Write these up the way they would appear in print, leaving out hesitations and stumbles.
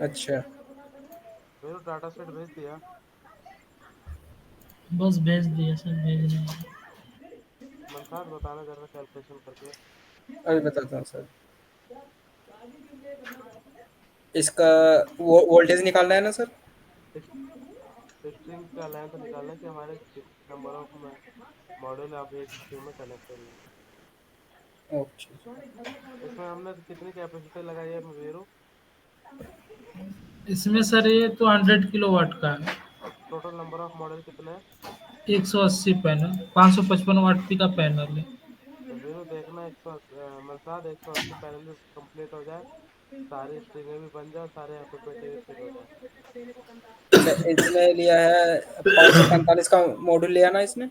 अच्छा। मेरे data set भेज दिया। बस भेज दिया सर, भेज रहे हैं। मनसाद बताना जरा कैलकुलेशन करके। अभी बताता हूँ सर। इसका वो वोल्टेज निकालना है ना सर? स्ट्रिंग का लेंथ निकालना है कि हमारे कितने नंबर ऑफ मॉड्यूल आप एक स्ट्रिंग में कनेक्ट करेंगे। ओके। इसमें हमने कितनी कैपेसिटी लगाई है वीरू? इसमें सर ये तो 100 किलोवाट का है। टोटल नंबर ऑफ मॉडल कितने हैं? 180 पैनल, 555 वाट पी का पैनल है। तो वीरू देखना, मनसाद 180 पैनल भी कंप्लीट हो जाए, सारी स्ट्रिंगें भी बन जाए, सारे एफएफएटी भी फिल हो जाए। अच्छा, इसने लिया है 545 का मॉड्यूल लिया ना इसने?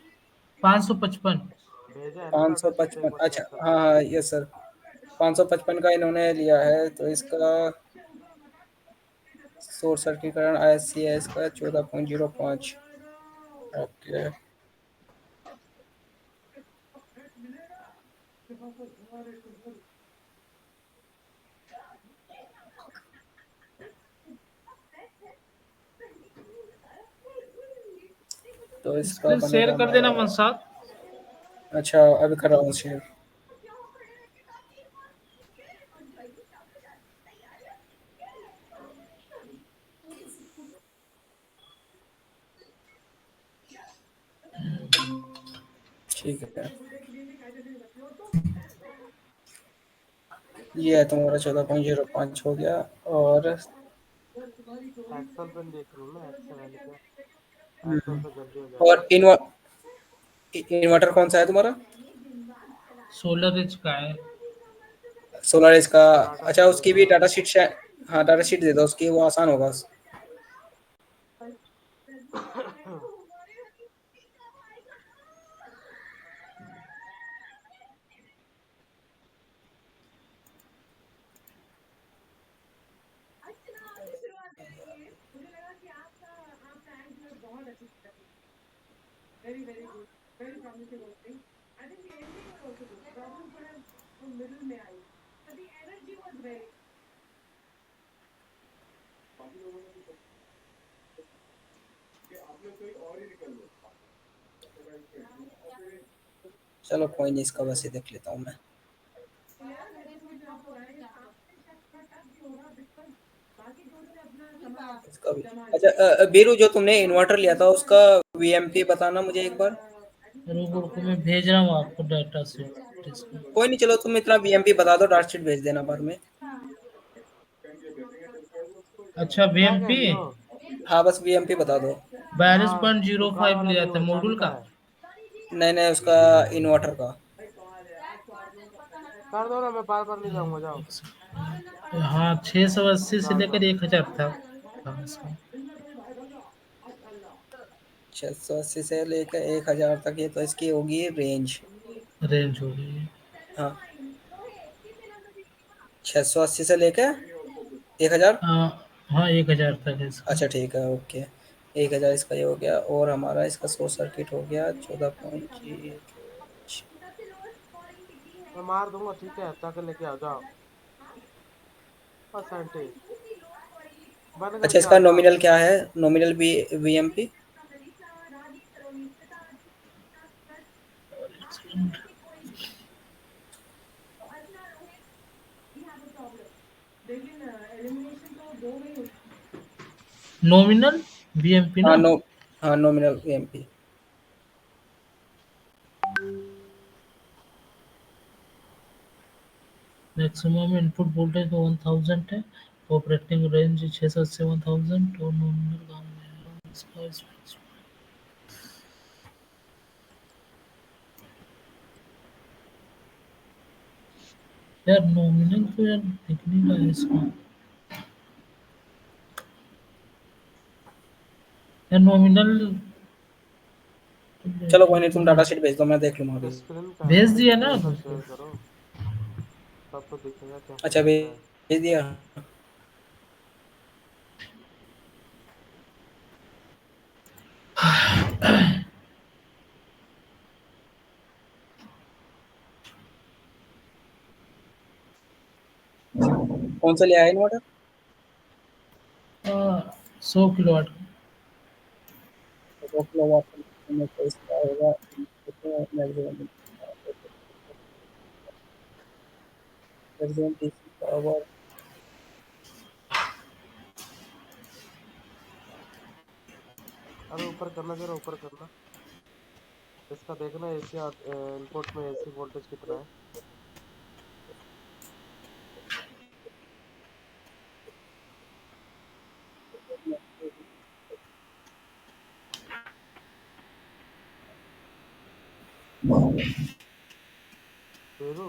555। भेजा है ना डाटा शीट, एक 555, बार अच्छा चेक कर हाँ लेना। हाँ यस सर। 555 का इन्होंने लिया है, तो इसका शॉर्ट सर्किटकरण आईएससी है इसका 14.05। ओके। तो इसका स्क्रीन शेयर बनेगा कर देना हमारा। मनसाद। अच्छा, अभी कर रहा हूँ शेयर। ठीक है, ये है तुम्हारा 14.05 हो गया। और एक्सेल पे देख लो ना, एक्सेल वाले पे। एक्सेल हम्म, पे जल्दी हो जाएगा। और इन्वर्टर कौन सा है तुम्हारा? सोलर रिच का है। सोलर इसका। डाटा अच्छा, शीट उसकी भेजो भी ना। डाटा शीट हाँ डाटा शीट दे दो उसकी, वो आसान होगा। चलो कोई नहीं, इसका वैसे देख लेता हूँ मैं। इसका भी। अच्छा, बीरू जो तुमने इन्वर्टर लिया था उसका वीएमपी बताना मुझे एक बार। रुको रुको, मैं भेज रहा हूँ आपको डाटा सेट इसका। कोई नहीं, चलो तुम इतना वीएमपी बता दो, डाटा शीट भेज देना बाद में। अच्छा, क्या कह वीएमपी रही हो? हाँ बस वीएमपी बता दो। बयालीस हाँ, पॉइंट जीरो दुकान फाइव वाला लिया नहीं, था वो चाबी मॉड्यूल का का। है। नहीं नहीं, उसका इन्वर्टर का। कर दो ना, मैं बार बार नहीं जाऊंगा, जाओ। एक सेकंड। हाँ, 680 से जाओ लेकर जाओ। 1000 तक था इसका। 680 से लेकर 1000 तक, ये तो इसकी होगी रेंज। रेंज हो गई है। हाँ, 680 से लेकर 1000। हाँ, 1000 तक है इसका। अच्छा ठीक है, ओके। 1000 इसका ये हो गया, और हमारा इसका शॉर्ट सर्किट हो गया 14.0। मैं मार दूंगा, ठीक है, जाके लेके आओ, जाओ। परसेंटेज बंद अच्छा, करके इसका आओ, जाओ। नॉमिनल क्या है? Nominal be VMP. Nominal VMP हाँ ना। नो हाँ, nominal VMP. Maximum input voltage 1000 है। ऑपरेटिंग रेंज 600 से 1000 और नॉमिनल काम में इसका यार नॉमिनल तो यार दिखने का है इसका। यार नॉमिनल चलो कोई नहीं, डेटा तुम डाटा शीट भेज दो, मैं देख लूंगा अभी। स्क्रीन का है भेज ना, दिया ना स्क्रीन शॉट आपको। शेयर करो, तब तो दिखेगा क्या क्या अच्छा, लिखा है। भेज दिया। कौन सा लिया है इन्वर्टर? 100 किलोवाट का। तो 2 किलोवाट में तो इसका होगा मैक्सिमम मैक्सिमम डीसी पावर। अरे ऊपर करना, जरा ऊपर करना। इसका देखना एसी इनपुट में एसी वोल्टेज कितना है। वीरू,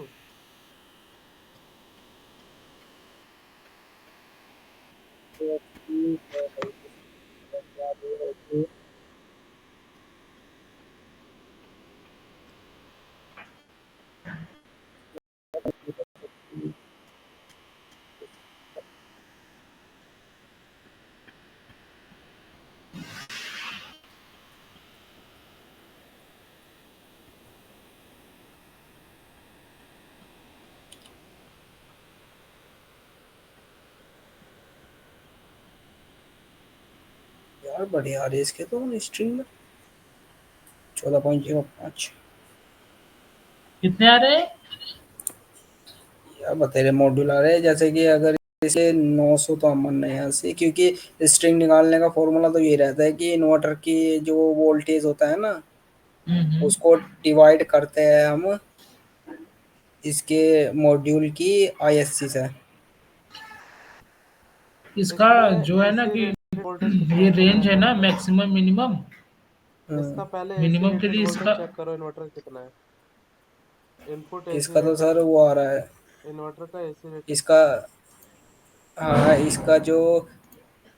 यार बढ़िया आ रही है इसके तो स्ट्रिंग में 14.05। कितने आ रहे हैं? यार बतेरे मॉड्यूल आ रहे हैं, जैसे कि अगर इसे 900 तो अमन नहीं यहाँ से, क्योंकि स्ट्रिंग निकालने का फॉर्मूला तो ये रहता है कि इन्वर्टर की जो वोल्टेज होता है ना, हम्म। उसको डिवाइड करते हैं हम इसके मॉड्यूल की आईएससी से। इसका इसमें जो है ना एसी कि रेटेड वोल्टेज कितना ये है चेक रेंज है करो ना, पहले। Maximum minimum. हाँ, इसका पहले एसी मिनिमम के रेटेड लिए वोल्टेज इसका चेक करो, इन्वर्टर कितना है। इनपुट एसी इसका तो रेटेड, सर वो आ रहा है इन्वर्टर का एसी रेटेड। इसका। हाँ, इसका जो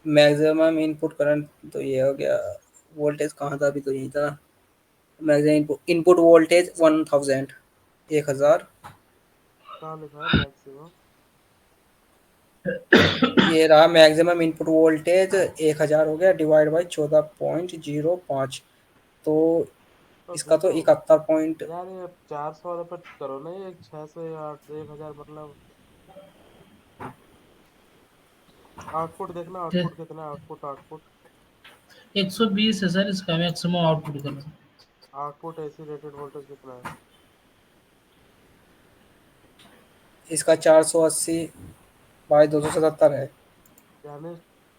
मैक्सिमम इनपुट करंट तो ये हो गया। वोल्टेज कहाँ था, अभी तो यही था। Maximum input voltage 1000, 1000। कहाँ लिखा है मैक्सिमम? ये रहा मैक्सिमम इनपुट वोल्टेज 1000 हो गया, डिवाइड बाई 14.05। तो तो इसका तो वीरू, 71 पॉइंट। यार ये 400 वाले पर करो ना, ये 600 या 1000 मतलब। आउटपुट देखना, आउटपुट कितना है, आउटपुट आउटपुट। 120 है सर इसका मैक्सिमम आउटपुट करना। आउटपुट एसी रेटेड वोल्टेज कितना है? इसका 480 बाई 277 है। यानी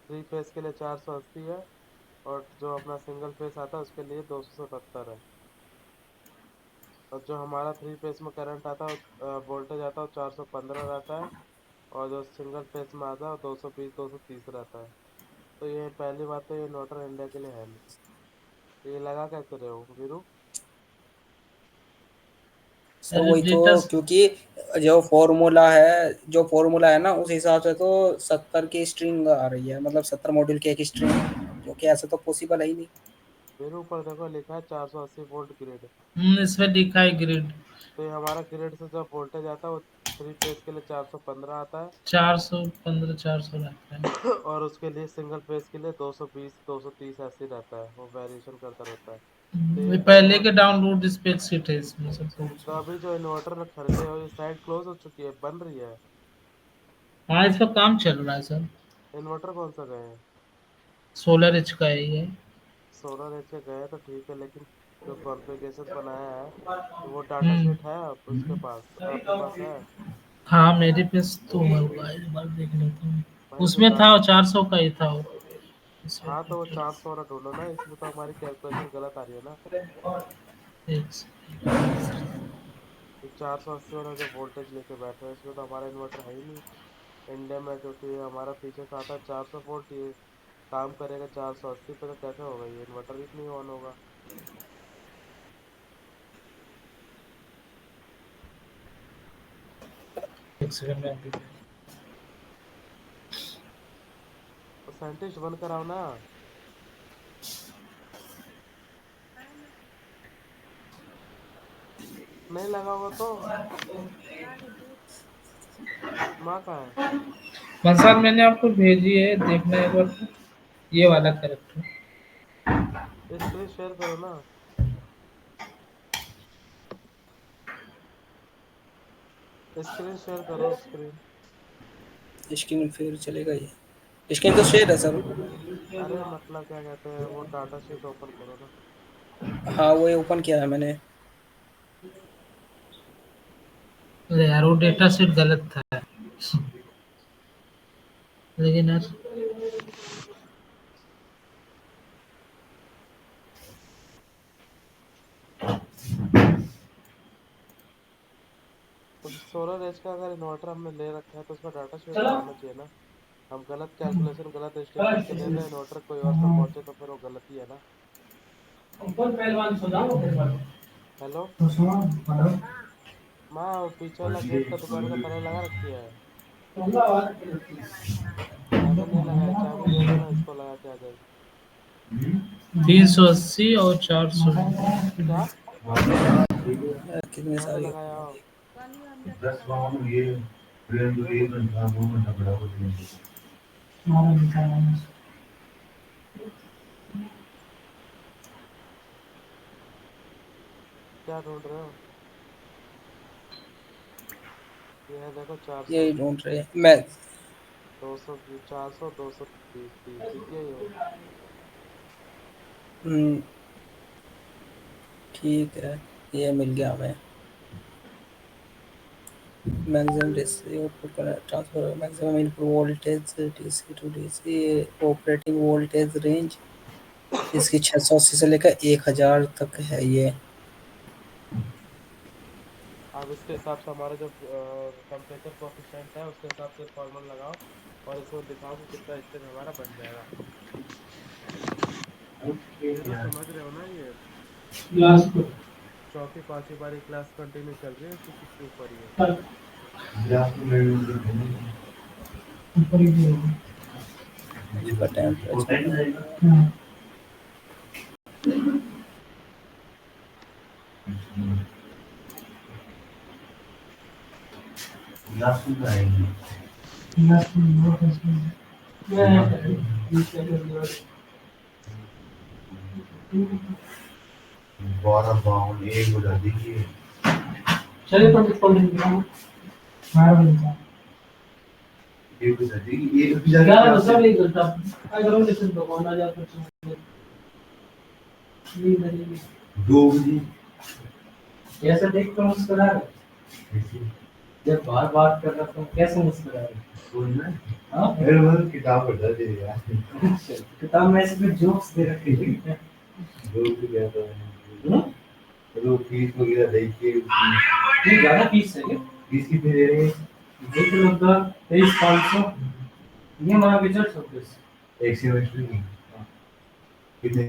थ्री फेस के लिए 480 है, और जो अपना सिंगल फेस आता है उसके लिए 277 है। और जो हमारा थ्री फेस में करंट आता है, वोल्टेज आता है, वो 415 रहता है। और जो सिंगल फेस में आता है वो 220 230 रहता है। तो ये पहली बात तो ये इन्वर्टर इंडिया के लिए है नहीं। तो ये लगा कैसे रहे हो वीरू? सर अरे वही तो, डेटा। क्योंकि जो फॉर्मूला है ना, उस हिसाब से तो 70 की स्ट्रिंग आ रही है, मतलब 70 मॉड्यूल की एक स्ट्रिंग, जो कि ऐसा तो पॉसिबल है ही नहीं। वीरू ऊपर देखो लिखा है 480 वोल्ट ग्रिड। इसमें लिखा है ग्रिड। तो ये हमारा ग्रिड से जब वोल्टेज आता है वो थ्री फेस के लिए 415 आता 415 400 रहता है। है। और उसके लिए सिंगल फेस के लिए 220 230 ऐसे रहता है, वो वेरिएशन करता रहता है। तो ये ये जो पहले के डाउनलोड स्पेक शीट है इसमें सब तो कुछ। अभी जो इन्वर्टर खरीदे हो, ये साइट क्लोज हो चुकी है, बन रही है? हाँ, इस पर काम चल रहा है सर। इन्वर्टर कौन सा गए हैं? सोलर एच का है ये। सोलर एच के गए हैं तो ठीक है, लेकिन जो कॉन्फ़िगरेशन बनाया है तो वो डाटा हम्म। शीट है उसके पास, आपके पास है? हाँ, मेरे पास तो होगा, एक बार देख लेता हूँ। भाई जो उसमें डाटा, था 400 का ही था वो। हाँ तो वो 400 वाला ढूंढो ना, इसमें तो हमारी कैलकुलेशन गलत आ रही है ना। एक सेकंड। ये 480 वाला जो वोल्टेज लेके बैठे हैं इसमें तो हमारा इन्वर्टर है ही नहीं इंडिया में, क्योंकि हमारा पीछे से आता है 400 वोल्ट, ये काम करेगा 480 पे, तो कैसे होगा, ये इन्वर्टर ही नहीं ऑन होगा। एक सेकंड में अभी। तो साइंटिस्ट बन कर आओ ना। नहीं लगा होगा तो माँ का है। मंसार मैंने आपको भेजी है, देखना एक बार। ये वाला करेक्टर। स्क्रीन शेयर करो ना। स्क्रीन शेयर करो, स्क्रीन। स्क्रीन फिर चलेगा ये। स्क्रीन तो शेयर है सर। अरे मतलब क्या कहते हैं, वो डाटा शीट ओपन करो ना। हाँ वो ओपन किया है मैंने। अरे यार वो डेटा सेट गलत था लेकिन यार तो 16 एज का अगर इन्वर्टर हमने ले रखा है तो उसका डाटा शीट तो आना चाहिए ना। हम गलत कैलकुलेशन गलत स्टेप लिख के दे दें, इन्वर्टर कोई और पे पहुंचे तो फिर वो गलती है ना। हेलो। माँ वो पीछे वाला गेट का दुकान का ताला लगा रखी है? अभी नहीं लगाया, चाबी दे दो ना, इसको लगा के आ जाएगी। 380 और 400। क्या? यार कितने मैंने सारी लगाया हो। क्या ढूंढ रहे हो? ये है देखो, 400। यही ढूंढ रहे हैं मैं। 200, 400, 230, 30 दिख गया ये वो। हम्म, ठीक है, ये मिल गया हमें। मैक्सिमम डीसी आउटपुट का transfer, maximum input voltage DC to DC, operating voltage range इसकी 680 से लेकर 1000 तक है ये। अब इसके हिसाब से हमारा जो टेम्परेचर कोफिशिएंट है उसके हिसाब से फॉर्मूला लगाओ और इसमें दिखाओ कि कितना स्टेज हमारा बन जाएगा। ये तो समझ रहे हो ना, ये चौथी पांचवी बारी क्लास कंटिन्यू चल रही है इसकी, कितनी ऊपर ही है। इसका टेम्परेचर चलिए पंडित ग्यारह बजे सब एक घंटा अगर हम लेसन भगवान आ जाता है ऐसा देख कर मुस्कुरा रहे जब बार बात कर रहा था कैसे मुस्कुरा रहे हाँ किताब पढ़ता दे यार किताब में ऐसे कुछ जोक्स दे रखे हैं जोक भी क्या था तो फीस वगैरह देख के ये ज्यादा फीस है क्या फीस कितनी दे रहे हैं एक लगभग 23,500 ये हमारा बजट सब कुछ एक सेमेस्टर की कितने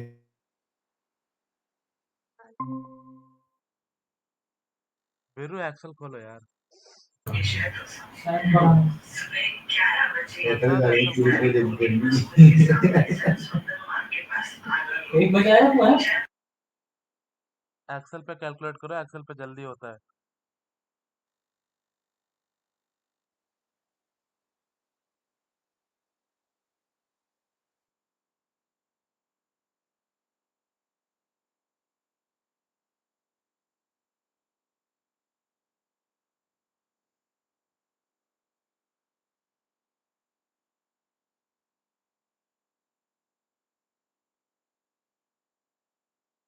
वीरू एक्सेल खोलो यार। शायद हाँ। मनसाद एक्सेल खोलो। 1 बजे आया हुआ है एक्सेल पे कैलकुलेट करो, एक्सेल पे जल्दी होता है।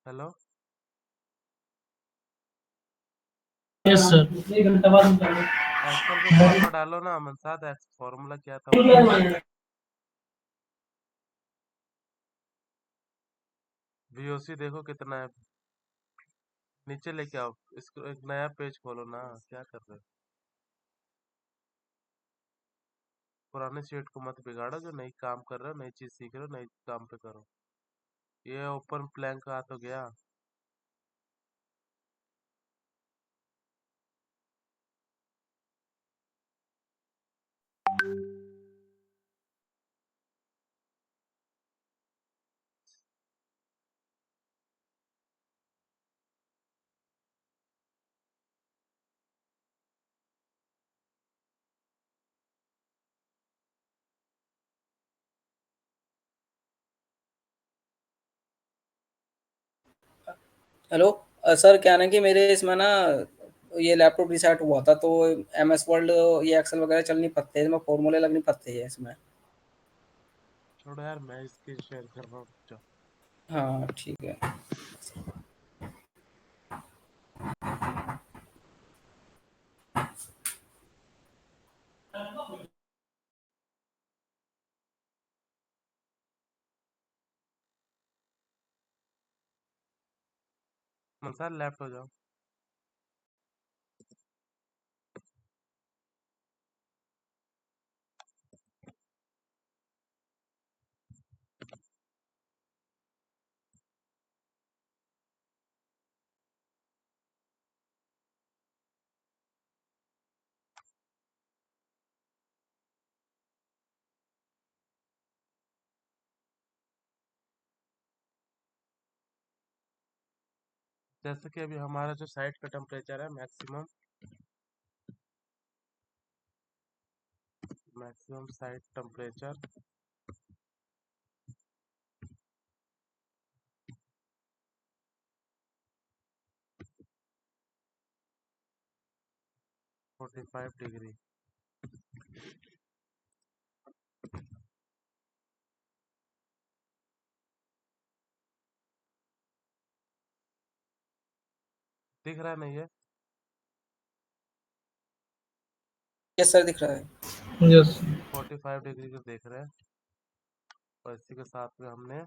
हेलो। यस सर 1 घंटा बाद निकालो एक्सेल पे फॉर्मूला डालो ना मनसाद, फॉर्मूला क्या था वो? वीओसी देखो कितना है, नीचे लेके आओ। इसको एक नया पेज खोलो ना, क्या कर रहे हो? पुराने शीट को मत बिगाड़ो, जो नई काम कर रहे हो, नई चीज सीख रहे हो, नई काम पे करो। ये ओपन प्लैंक आ तो गया। हेलो। सर क्या ना कि मेरे इसमें ना ये लैपटॉप रिसेट हुआ था तो एमएस वर्ल्ड ये एक्सेल वगैरह चल नहीं पाते, इसमें फॉर्मूले लग नहीं पाते हैं इसमें। छोड़ो यार, मैं इसकी शेयर कर रहा हूँ, जाओ। हाँ ठीक है। मंसार लेफ्ट हो जाओ। जैसे कि अभी हमारा जो साइट का टेम्परेचर है, मैक्सिमम साइट टेम्परेचर 45 डिग्री। दिख रहा नहीं है? यस सर, दिख रहा है। यस। 45 डिग्री को देख रहे हैं। और इसी के साथ में हमने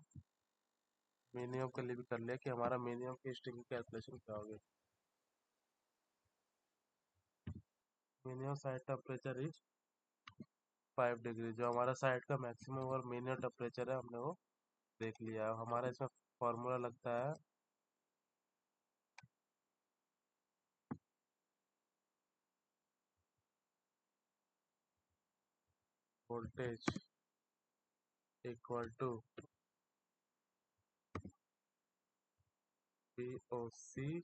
मिनिमम के लिए भी कर लिया कि हमारा मिनिमम की स्टिंग कैलकुलेशन क्या होगी। Minimum site temperature is 5 degree. जो हमारा साइट का मैक्सिमम और मिनिमम टेम्परेचर है, हमने वो देख लिया। अब हमारा इसमें फॉर्मूला लगता है voltage equal to VOC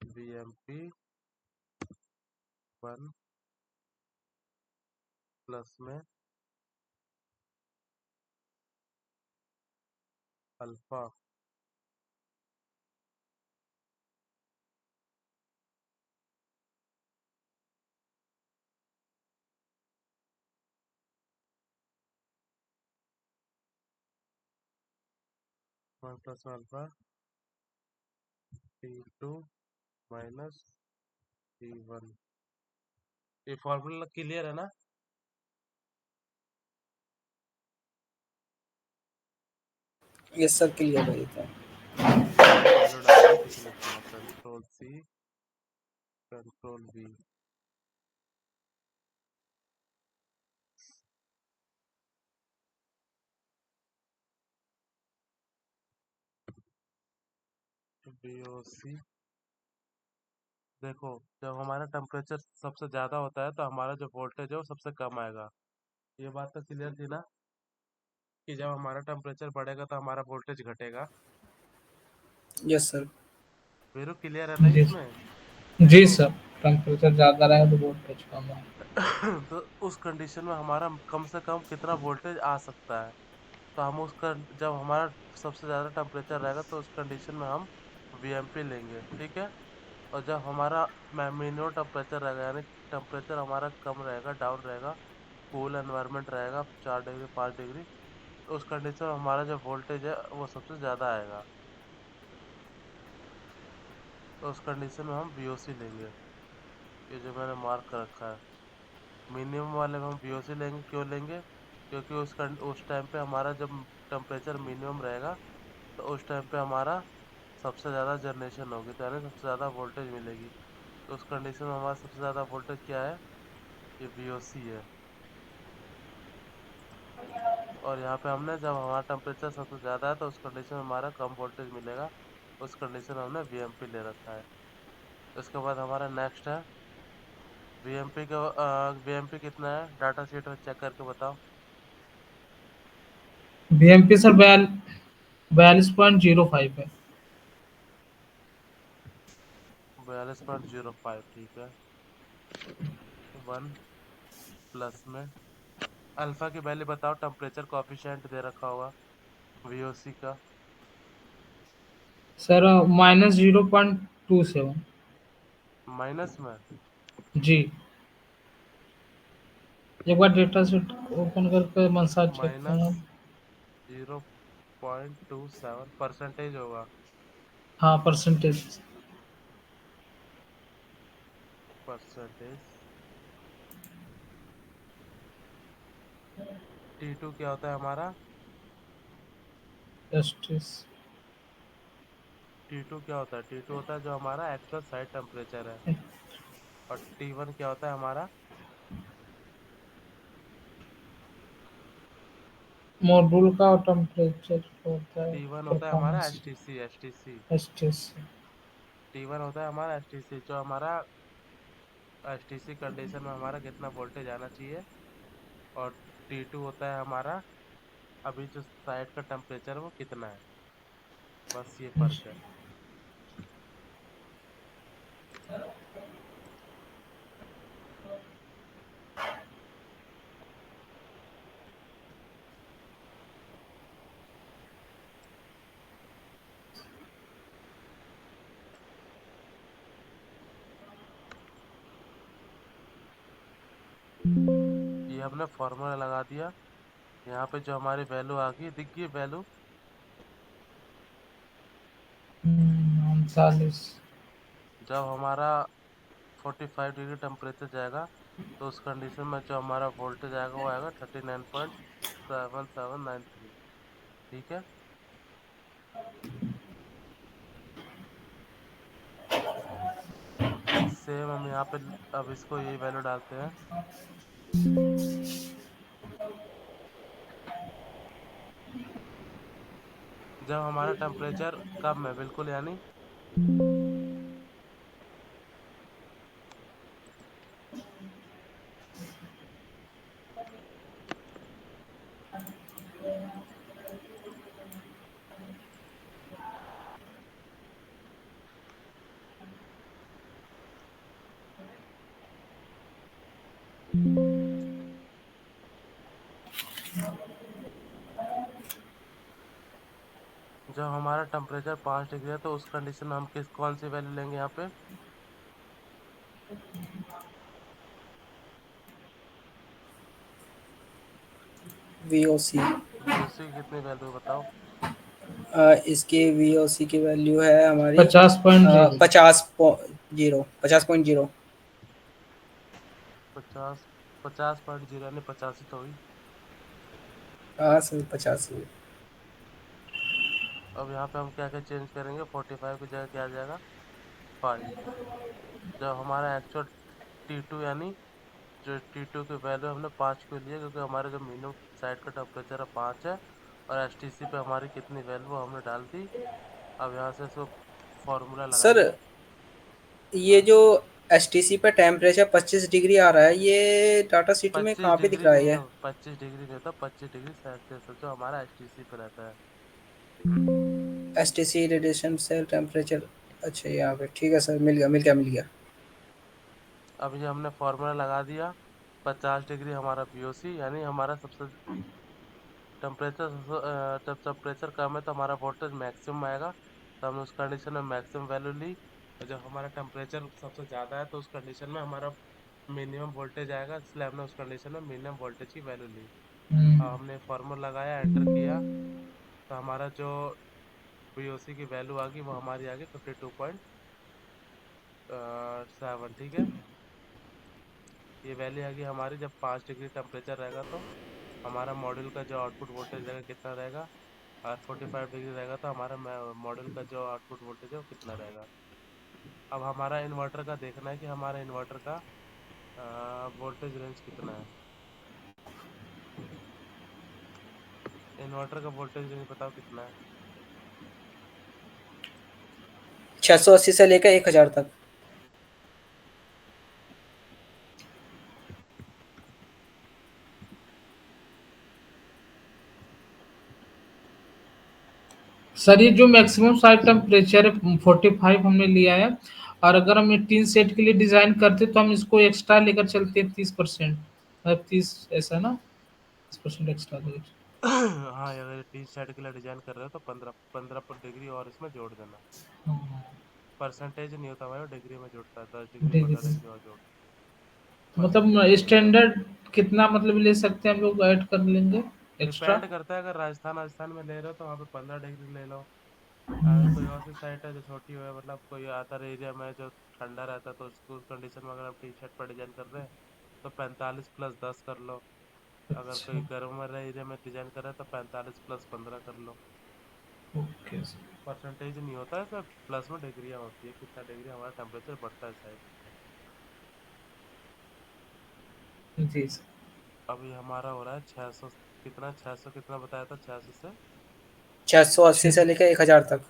VMP 1 plus में अल्फा 1 प्लस में अल्फा T2 माइनस T1। ये फॉर्मूला क्लियर है ना? यस सर, क्लियर है ये तो। वैल्यू डालना, कुछ नहीं करना। Control C control V। VOC देखो, जब हमारा टेम्परेचर सबसे ज़्यादा होता है तो हमारा जो वोल्टेज है वो सबसे कम आएगा। ये बात तो क्लियर थी ना, कि जब हमारा टेम्परेचर बढ़ेगा तो हमारा वोल्टेज घटेगा। Yes sir. वीरू क्लियर है ना जी। इसमें? जी देखो, सर। टेम्परेचर ज़्यादा रहेगा तो वोल्टेज कम है। तो उस कंडीशन में हमारा कम से कम कितना वोल्टेज आ सकता है, तो हम उसका जब हमारा सबसे ज़्यादा टेम्परेचर रहेगा तो उस कंडीशन में हम VMP लेंगे, ठीक है। और जब हमारा मिनिमम टेम्परेचर रहेगा, यानी टेम्परेचर हमारा कम रहेगा, डाउन रहेगा, कूल एनवायरनमेंट रहेगा 4 डिग्री 5 डिग्री, तो उस कंडीशन में हमारा जो वोल्टेज है वो सबसे ज़्यादा आएगा। तो उस कंडीशन में हम VOC लेंगे, ये जो मैंने मार्क कर रखा है। मिनिमम वाले में हम VOC लेंगे, क्यों लेंगे? क्योंकि उस टाइम पे हमारा जब टेम्परेचर मिनिमम रहेगा तो उस टाइम पे हमारा सबसे ज़्यादा जनरेशन होगी, तो यानी सबसे ज़्यादा वोल्टेज मिलेगी। तो उस कंडीशन में हमारा सबसे ज़्यादा वोल्टेज क्या है? ये VOC है। और यहाँ पे हमने जब हमारा टेम्परेचर सबसे ज़्यादा है तो उस कंडीशन में हमारा कम वोल्टेज मिलेगा, उस कंडीशन में हमने VMP ले रखा है। उसके बाद हमारा नेक्स्ट है VMP का। VMP कितना है डाटा शीट में चेक करके बताओ। बीएमपी सर 42.05 है। 42.05, ठीक है। 1 प्लस में अल्फा की वैल्यू बताओ, टेम्परेचर कोफिशिएंट दे रखा होगा VOC का। सर -0.27। माइनस में जी। एक बार डेटा सेट ओपन करके मनसा चेक माइनस करना। 0.27% होगा। हाँ परसेंटेज। परसेंटेज T2 क्या होता है हमारा? जस्टिस। T2 क्या होता है? T2 होता है जो हमारा एक्चुअल साइट टेम्परेचर है। और T1 क्या होता है हमारा? मॉड्यूल का टेम्परेचर होता है T1 होता है हमारा performance. H T C. Justice. T1 होता है हमारा एच टी सी, जो हमारा एच टी सी कंडीशन में हमारा कितना वोल्टेज आना चाहिए। और T2 होता है हमारा अभी जो साइट का टेम्परेचर है वो कितना है। बस ये फर्क है। ये हमने फॉर्मूला लगा दिया। यहाँ पे जो हमारी वैल्यू आ गई, दिख गई वैल्यू। 39। जब हमारा 45 डिग्री टेम्परेचर जाएगा तो उस कंडीशन में जो हमारा वोल्टेज आएगा वो आएगा 39.7793। ठीक है। सेम हम यहाँ पे अब इसको यही वैल्यू डालते हैं। जब हमारा टेम्परेचर कम है बिल्कुल, यानी जब हमारा टेम्परेचर 5 डिग्री है तो उस कंडीशन में हम कौन सी वैल्यू लेंगे यहाँ पे? VOC। VOC की कितनी वैल्यू है बताओ? इसकी VOC की वैल्यू है हमारी 50.0। 50.0, 50.0। 50, 50.0 यानी 85 तो हुई। हाँ सर 85। अब यहाँ पे हम क्या क्या चेंज करेंगे? 45 की जगह क्या आ जाएगा? 5। जब हमारा एक्चुअल T2 यानी जो T2 की वैल्यू हमने 5 क्यों लिया? क्योंकि हमारे जो मिनिमम साइड का टेम्परेचर है 5 है। और एच टी सी पे हमारी कितनी वैल्यू हमने डाल दी। अब यहाँ से इसको फॉर्मूला सर लगाएंगे। ये हाँ। जो STC पे टेम्परेचर 25 डिग्री आ रहा है, ये डाटा शीट में पच्चीस कहाँ पे दिख डिग्री रहा है नहीं ये? है, 25 डिग्री नहीं होता, 25 डिग्री सेल्सियस है जो हमारा एच टी सी पे रहता है। STC radiation cell temperature. अच्छा यहाँ पे ठीक है सर, मिल गया मिल गया मिल गया। अब ये हमने फॉर्मूला लगा दिया। 50 डिग्री हमारा VOC, यानी हमारा सबसे टेम्परेचर, जब टेम्परेचर कम है तो हमारा वोल्टेज मैक्सिमम आएगा। तो हमने उस कंडीशन में मैक्सिमम वैल्यू ली। और जब हमारा टेम्परेचर सबसे ज़्यादा है तो उस कंडीशन में हमारा मिनिमम वोल्टेज आएगा, इसलिए हमने उस कंडीशन में मिनिमम वोल्टेज की वैल्यू ली। अब हमने फॉर्मूला लगाया, एंटर किया, तो हमारा जो VOC की वैल्यू आ गई वो हमारी आ गई 52.7। ठीक है। ये वैल्यू आ गई हमारी। जब 5 डिग्री टेम्परेचर रहेगा तो हमारा मॉड्यूल का जो आउटपुट वोल्टेज रहेगा कितना रहेगा। और 45 डिग्री रहेगा तो हमारा मॉड्यूल का जो आउटपुट वोल्टेज है वो कितना रहेगा। अब हमारा इन्वर्टर का देखना है कि हमारा इन्वर्टर का वोल्टेज रेंज कितना है। इन्वर्टर का वोल्टेज रेंज बताओ कितना है? 680 से लेकर 1000 तक। सर ये जो मैक्सिमम साइड टेम्परेचर है 45 हमने लिया है। और अगर हम ये 3 सेट के लिए डिजाइन करते तो हम इसको एक्स्ट्रा लेकर चलते हैं 30%। मतलब 30 ऐसा ना, 30% एक्स्ट्रा लेकर। हाँ, अगर 30 सेट के लिए डिजाइन कर रहे हो तो 15 15 डिग्री और इसमें जोड़ देना। हाँ, परसेंटेज नहीं होता भाई, वो डिग्री में जुड़ता है। 10 डिग्री ठीक 15 है। डिग्री और जोड़। और मतलब स्टैंडर्ड कितना मतलब ले सकते हैं हम लोग, ऐड कर लेंगे एक्स्ट्रा? डिपेंड करता है, अगर राजस्थान राजस्थान में ले रहे हो तो वहाँ पे 15 डिग्री ले लो। अगर कोई और सी साइट है जो छोटी हो, मतलब कोई अदर एरिया में जो ठंडा रहता है, तो उसको उस कंडीशन में अगर आप टी शर्ट पर डिजाइन कर रहे हैं तो 45 + 10 कर लो। अगर अच्छा, कोई गर्म वाला एरिया में डिजाइन कर रहा है तो 45 + 15 कर लो। Okay sir. परसेंटेज नहीं होता है इसमें, प्लस में डिग्रियाँ होती है, कितना डिग्री हमारा टेम्परेचर बढ़ता है साइड। जी सर। अभी हमारा हो रहा है 600, कितना 600 कितना बताया था, 600 से 680 से छः। लेकर 1000 तक।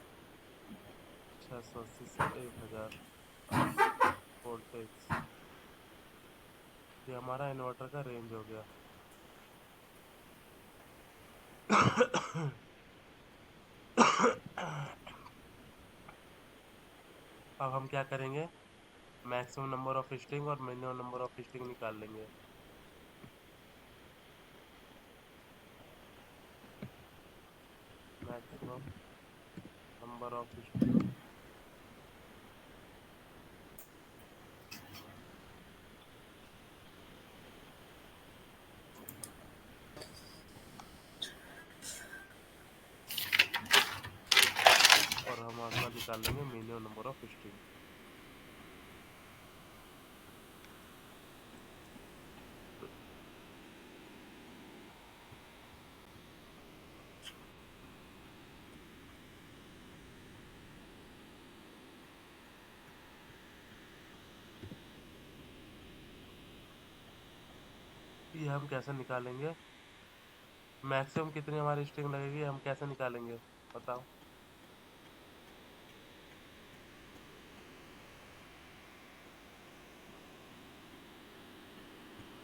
680 से 1000 वोल्टेज। ये हमारा इन्वर्टर का रेंज हो गया। अब हम क्या करेंगे, मैक्सिमम नंबर ऑफ स्ट्रिंग और मिनिमम नंबर ऑफ स्ट्रिंग निकाल लेंगे। मैक्सिमम नंबर ऑफ स्ट्रिंग और हम अगला निकाल लेंगे मिनिमम नंबर ऑफ स्ट्रिंग। ये हम कैसे निकालेंगे, मैक्सिमम कितनी हमारी स्ट्रिंग लगेगी, हम कैसे निकालेंगे बताओ।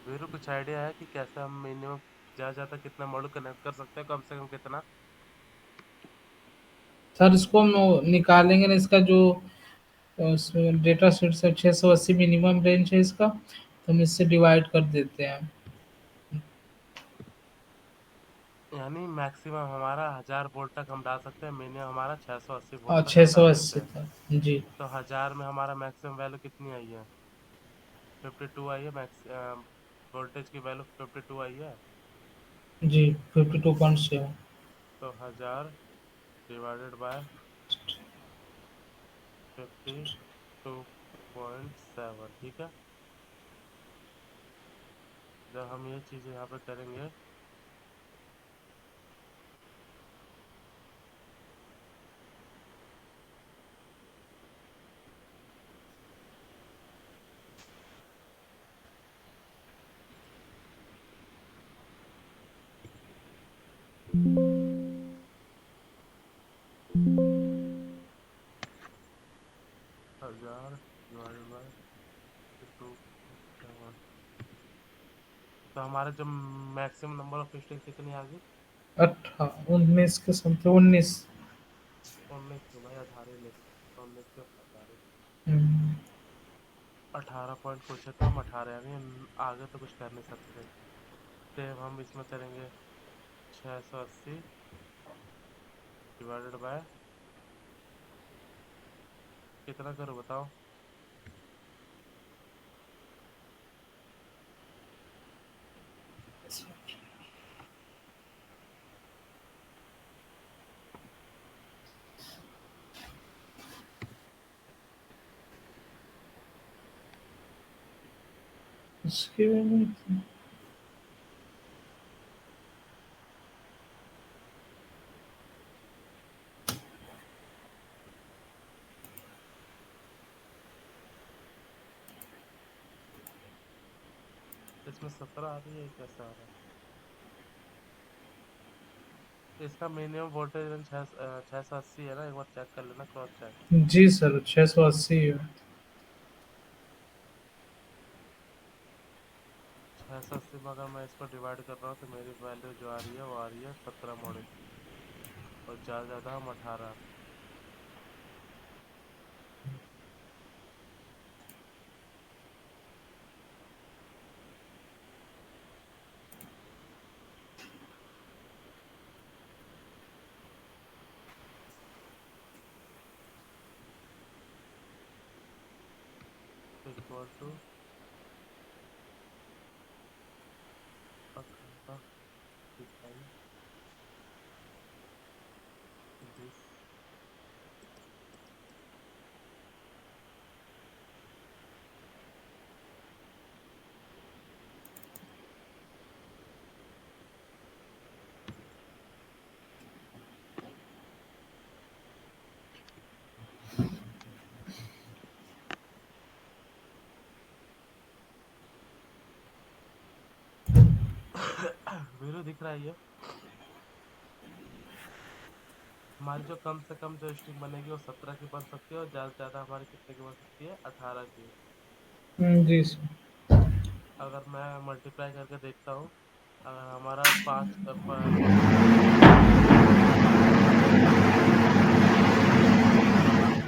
वीरू कुछ आइडिया है कि कैसे हम मिनिमम ज़्यादा ज़्यादा कितना मॉड्यूल कनेक्ट कर सकते हैं, कम से कम कितना। सर इसको हम निकालेंगे ना, इसका जो डेटा सेट से 680 मिनिमम रेंज है इसका, तो हम इससे डिवाइड कर देते हैं। यानी मैक्सिमम हमारा 1000 वोल्ट तक हम डाल सकते हैं, मिनिमम हमारा 680 वोल्ट और तक छः हम सौ डाल सकते अस्सी हैं। तक जी। तो 1000 में हमारा मैक्सिमम वैल्यू कितनी आई है, 52 आई है। मैक्स वोल्टेज की वैल्यू 52 आई है। जी 52.7। तो 1000 डिवाइडेड बाय 52.7, ठीक है। जब हम ये चीज़ यहाँ पे करेंगे, हजार डिवाइडेड बाय 52.7, तो हमारे जो मैक्सिमम नंबर ऑफ स्ट्रिंग कितनी आ गई, 19 के समथिंग, 19। 19 तो भाई 18 ले, 19 के 18, हम्म, 18 पॉइंट कुछ है, तो हम 18 यानी आगे तो कुछ कर नहीं सकते। सेम हम इसमें करेंगे, 680 डिवाइडेड बाय कितना करो बताओ। इसके बाद इसमें 17 आ रही है, कैसे आ रहा है। इसका मिनिमम वोल्टेज 680 है ना, एक बार चेक कर लेना, क्रॉस चेक। जी सर 680 है। 680 में अगर मैं इसको डिवाइड कर रहा हूँ तो मेरी वैल्यू जो आ रही है वो आ रही है 17 मॉडल, और ज़्यादा ज़्यादा हम 18। इक्वल टू वीरू दिख रहा है ये? हमारी जो कम से कम जो स्ट्रिंग बनेगी वो 17 की बन सकती है, और ज़्यादा से ज़्यादा हमारी कितने की बन सकती है? 18 की। जी सर। अगर मैं मल्टीप्लाई करके देखता हूँ, अगर हमारा 5 हमारी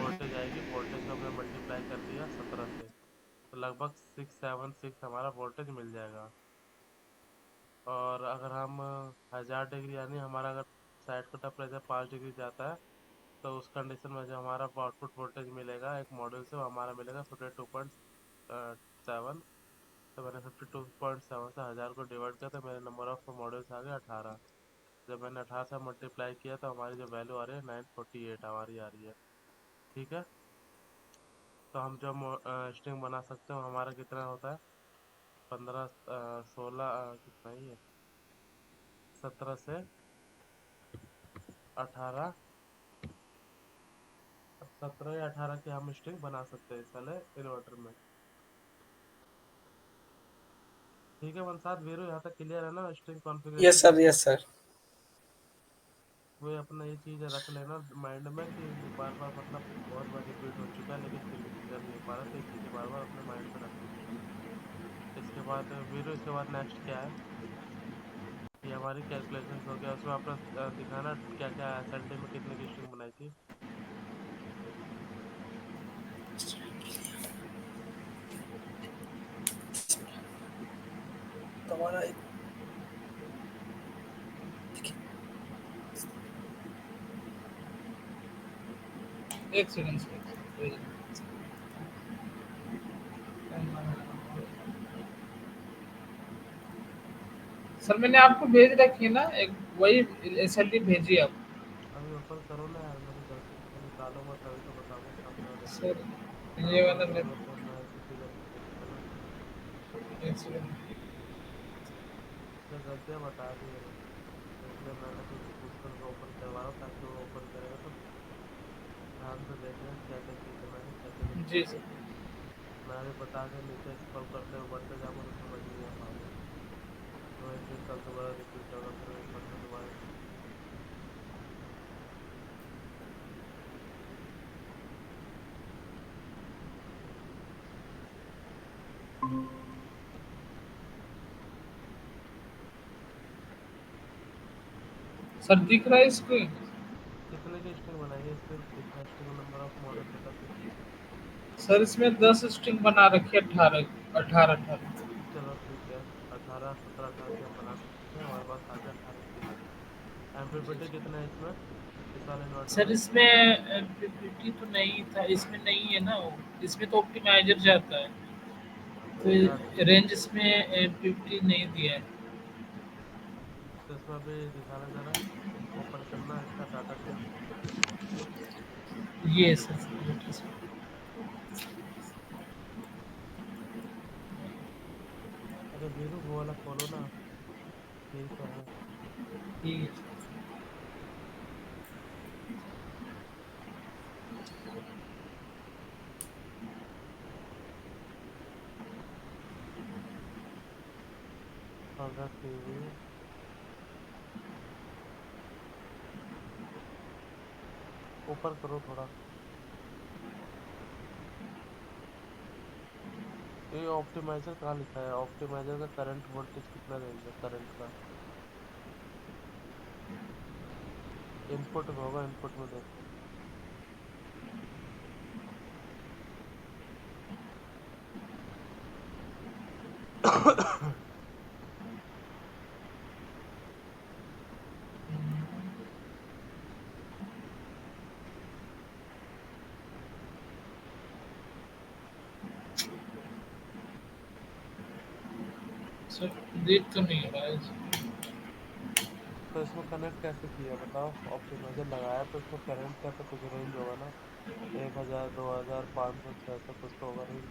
वोल्टेज आएगी, वोल्टेज को हमने मल्टीप्लाई कर दिया 17 से, तो लगभग 676 हमारा वोल्टेज मिल जाएगा। और अगर हम 1000 डिग्री, यानी हमारा अगर साइड का टेम्परेचर 5 डिग्री जाता है, तो उस कंडीशन में जो हमारा आउटपुट वोल्टेज मिलेगा एक मॉड्यूल से, वो हमारा मिलेगा 52.7। तो मैंने 52.7 से 1000 को डिवाइड किया, तो मेरे नंबर ऑफ मॉड्यूल्स आ गए 18। जब मैंने 18 से मल्टीप्लाई किया, तो हमारी जो वैल्यू आ रही है 948 हमारी आ रही है। ठीक है, तो हम जो स्ट्रिंग बना सकते हो, हमारा कितना होता है? 15, 16, कितना ही है, 17 से 18, 17 या 18 की हम स्ट्रिंग बना सकते हैं इस वाले इन्वर्टर में। ठीक है वंशात, वीरू यहाँ तक क्लियर है ना स्ट्रिंग कॉन्फ़िगरेशन यस सर, कैसे? Yes sir. वो अपना ये चीज़ रख लेना माइंड में कि बार बार, मतलब बहुत बार रिपीट हो चुका है लेकिन फिर भी क्लियर नहीं हो पा रहा, तो ये चीज़ें बार बार अपने माइंड में रखनी है। इसके बाद वीरू, इसके बाद नेक्स्ट क्या है? ये हमारी कैलकुलेशंस हो गया, उसमें अपना दिखाना क्या क्या संडे में कितने की स्ट्रिंग बनाई थी। तो हमारा एक सेकंड सर। सर मैंने आपको भेज रखी है ना एक, वही एसएलडी भेजी आप। अभी ओपन करो ना यार, मेरी गलती से तो निकालो मत, अभी तो बताऊंगा सामने वाले को। सर ये ओपन वाला करो, ले, नहीं तो मैं किसी गलती से निकाला। एक सेकंड। उसने गलतियाँ बता दी है ना, तो इसलिए मैंने तुझसे पूछ कर उसको ओपन करवा रहा हूँ, ताकि वो ओपन करेगा तो ध्यान से देखेगा क्या क्या चीज़ें मैंने क्या क्या लिखा जी है। सर। मैं अभी बता के नीचे स्क्रॉल करते हुए बढ़ते जाऊँगा तो समझ नहीं आ पाओगे, तो वही फिर कल दोबारा रिपीट होगा, फिर वही पढ़ना दोबारा से। सर दिख रहा है इसको? कितने की स्ट्रिंग बनाई है इसमें, कितना स्ट्रिंग नंबर ऑफ मॉडल बता तू। सर इसमें 10 स्ट्रिंग बना रखी है, 18 18 18। चलो ठीक है, 18, 17, 18 की हम बना सकते हैं, हमारे पास आ गया 18 की। एम्पलीफिटी कितना है इसमें, इस वाले इन्वर्टर सर में? इसमें पीपीटी तो नहीं था, इसमें नहीं है ना वो, इसमें तो ऑप्टिमाइजर जाता है, क्या? तो रेंज इसमें 50 नहीं दिया है। तो इसमें अभी दिखाना जरा, ओपन करना इसका डाटा शीट। ये सर। अरे वीरू वो वाला खोलो ना, यही तो है। ये पंखा टीवी, ऊपर करो थोड़ा। ये ऑप्टिमाइजर कहाँ लिखा है? ऑप्टिमाइजर का करंट वोल्टेज कितना रेंज है करंट का? इनपुट में होगा, इनपुट में देखो। सर देख तो नहीं रहा है। तो इसमें कनेक्ट कैसे किया बताओ? ऑप्टिमाइजर लगाया तो इसमें करंट का तो कुछ रेंज होगा ना, 1000, 2000, 500, 600, कुछ तो होगा रेंज।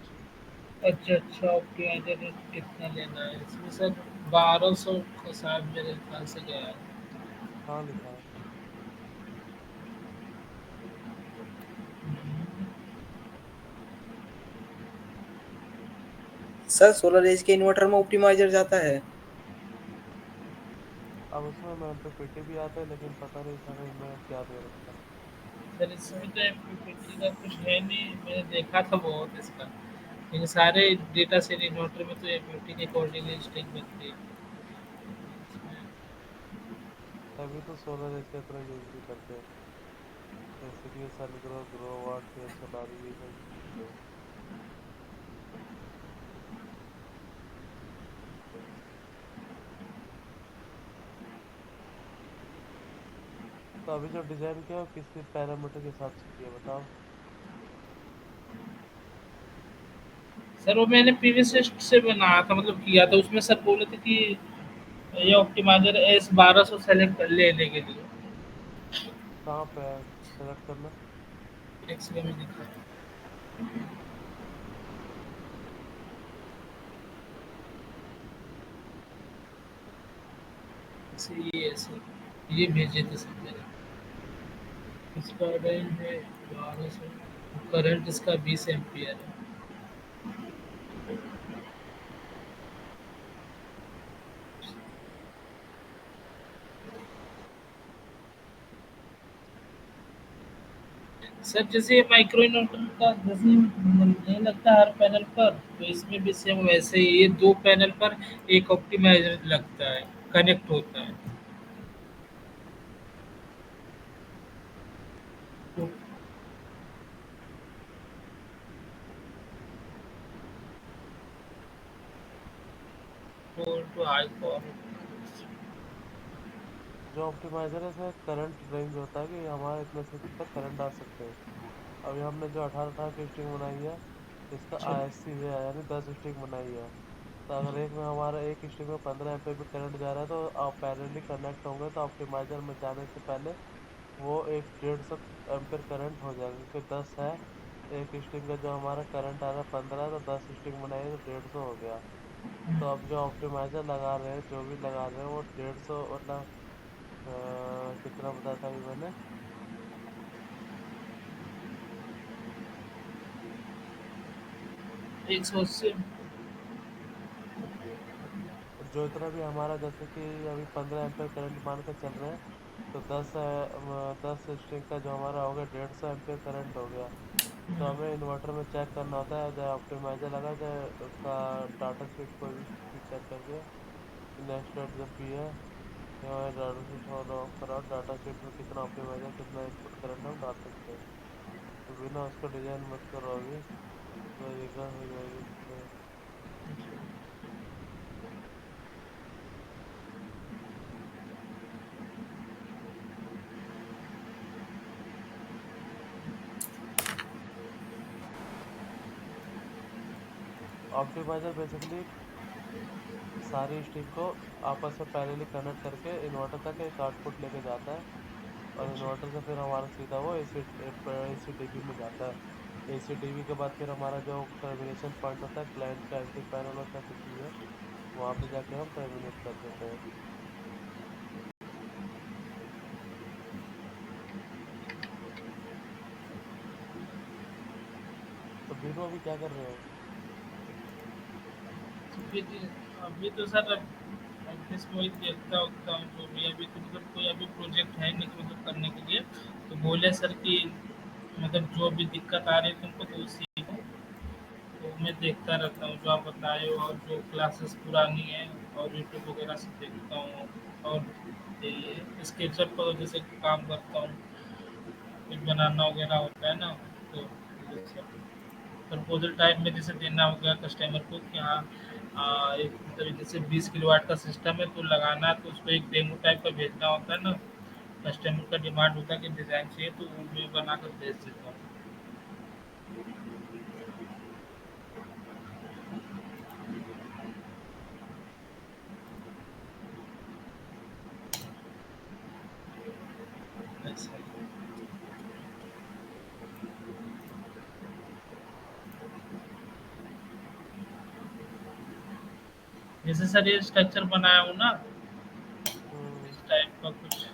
अच्छा अच्छा, ऑप्टिमाइजर कितना लेना है इसमें सर? 1200 का शायद मेरे ख्याल से गया है। कहाँ लिखा है? सर सोलर एज के इन्वर्टर में ऑप्टिमाइजर जाता है। अब उसमें मैं MPPT भी आता है, लेकिन पता नहीं सर इनमें क्या दे रखा है। सर इसमें तो एमपीपीटी का कुछ है नहीं, मैंने देखा था बहुत इसका, लेकिन सारे डेटा सेट इन्वर्टर में तो एमपीपीटी के अकॉर्डिंगली स्ट्रिंग बनती है इसमें। तभी तो सोलर इसका इतना यूज भी करते हैं। इसीलिए सन ग्रो, ग्रो वाट, फिर सोलारी, ये सब यूज करते हैं। तो अभी जो डिजाइन किया, वो किस पैरामीटर के हिसाब से किया बताओ। सर वो मैंने प्रीवियस से बनाया था, मतलब किया था उसमें। सर बोले थे कि ये ऑप्टिमाइजर S1200 सेलेक्ट कर लेने के लिए। कहाँ पे है सेलेक्ट करना। एक्सरे में दिखा है। ये सर ये भेजे थे सर मेरे। इसका रेंज है 1200, करंट इसका 20 एम्पियर है। सर जैसे ये माइक्रो इन्वर्टर का जैसे नहीं लगता हर पैनल पर, तो इसमें भी सेम वैसे ही ये दो पैनल पर एक ऑप्टिमाइजर लगता है, कनेक्ट होता है। तो तो हाई पावर। जो ऑप्टिमाइजर है इसमें करंट रेंज होता है कि हमारा इतने से तक करंट आ सकते हैं। अभी हमने जो 18 की स्ट्रिंग बनाई है, इसका अच्छा। ISC है, यानी 10 स्ट्रिंग बनाई है। तो अगर एक में हमारा एक स्ट्रिंग में 15 एम्पीयर भी करंट जा रहा है, तो आप पैरेलली कनेक्ट होंगे, तो ऑप्टिमाइजर में जाने से पहले वो एक 150 एम्पीयर करंट हो जाएगा, क्योंकि 10 है। एक स्ट्रिंग का जो हमारा करंट आ रहा है 15 है, तो 10 स्ट्रिंग बनाई है तो 150 हो गया। तो अब जो ऑप्टिमाइजर लगा रहे हैं, जो भी लगा रहे हैं, वो 150 मतलब कितना बताया था अभी मैंने। 180। जो इतना भी हमारा, जैसे कि अभी 15 एम्पीयर करंट मान के चल रहे हैं, तो 10 स्ट्रिंग का जो हमारा हो गया 150 एम्पीयर करंट हो गया। तो हमें इन्वर्टर में चेक करना होता है, चाहे ऑप्टिमाइजर लगा, चाहे उसका डाटा शीट कोई भी चेक करके। नेक्स्ट जब भी है, यहाँ डाटा शीट ऑफ करो, डाटा शीट में कितना ऑप्टिमाइजर कितना इनपुट करंट हम डाल सकते हैं। तो बिना उसका डिजाइन मत करो अभी, तो दिक्कत हो जाएगी इसमें। ऑप्टिमाइजर बेसिकली सारी स्ट्रिंग को आपस में पैरेलली कनेक्ट करके इन्वर्टर तक एक आउटपुट लेके जाता है। और इन्वर्टर से फिर हमारा सीधा वो ACDB में जाता है। ACDB के बाद फिर हमारा जो टर्मिनेशन पॉइंट होता है, क्लाइंट का एंट्री पैनल होता है, कुछ भी है, वहाँ पे जाके हम टर्मिनेट कर देते हैं। तो बीनू अभी क्या कर रहे हो। फिर अभी तो सर ऑफिस में वही देखता उखता हूँ जो भी। अभी तो मतलब कोई अभी प्रोजेक्ट है नहीं कि मतलब करने के लिए। तो बोले सर कि मतलब जो भी दिक्कत आ रही है तुमको तो उसी को, तो मैं देखता रहता हूँ जो आप बताए हो, और जो क्लासेस पुरानी है और यूट्यूब वगैरह से देखता हूँ। और ये स्केचअप पर जैसे काम करता हूँ, कुछ बनाना वगैरह होता है ना, तो ये सब प्रपोजल टाइप में जैसे देना हो गया कस्टमर को कि हाँ एक मतलब जैसे 20 किलोवाट का सिस्टम है तो लगाना है, तो उसको एक डेमो टाइप का भेजना होता है ना। कस्टमर का डिमांड होता है कि डिज़ाइन चाहिए, तो वो मैं बना कर भेज देता हूँ। ऐसा ही। जैसे सर ये स्ट्रक्चर बनाया हूँ ना, हम्म। इस टाइप का कुछ।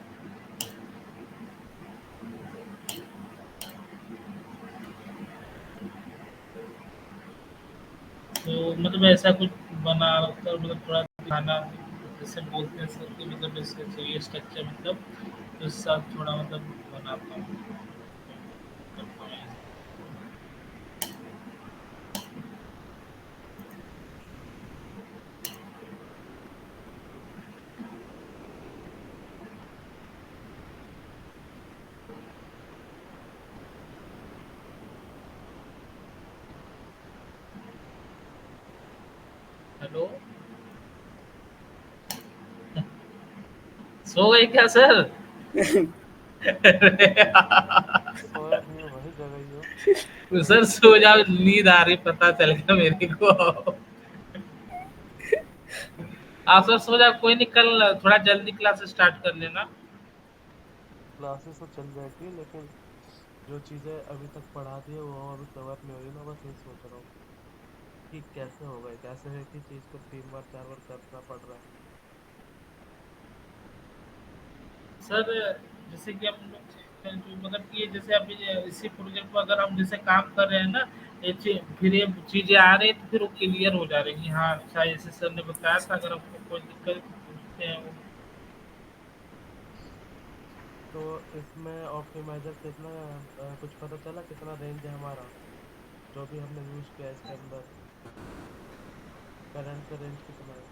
तो मतलब ऐसा कुछ बना कर मतलब थोड़ा दिखाना जैसे बोलते हैं सर कि मतलब इससे चाहिए स्ट्रक्चर मतलब तो इससे आप थोड़ा मतलब बना पाऊँ कर पाऊँ। हेलो, सो गए क्या सर? सोया नहीं हो भाई, जगह ही हो। सर सो जाओ, नींद आ रही पता चल गया मेरे को। आप सर सो जाओ, कोई नहीं, कल थोड़ा जल्दी क्लास स्टार्ट कर लेना। क्लासेस तो चल जाएगी, लेकिन जो चीजें अभी तक पढ़ा दी है वो अभी कवर नहीं हो रही ना, बस यही सोच रहा हूँ कि कैसे होगा, कैसे एक ही चीज को 3 बार 4 बार करना पड़ रहा है। सर जैसे कि हम लोग मतलब कि जैसे अभी इसी प्रोजेक्ट पर अगर हम जैसे काम कर रहे हैं ना, फिर ये चीजें आ रही हैं तो फिर वो क्लियर हो जा रही हैं। हाँ अच्छा, जैसे सर ने बताया था, अगर आपको कोई दिक्कत है तो पूछते हैं वो। तो इसमें ऑप्टिमाइजर कितना, कुछ पता चला कितना रेंज है हमारा, जो भी हमने यूज किया इसके अंदर, करंट का रेंज कितना है?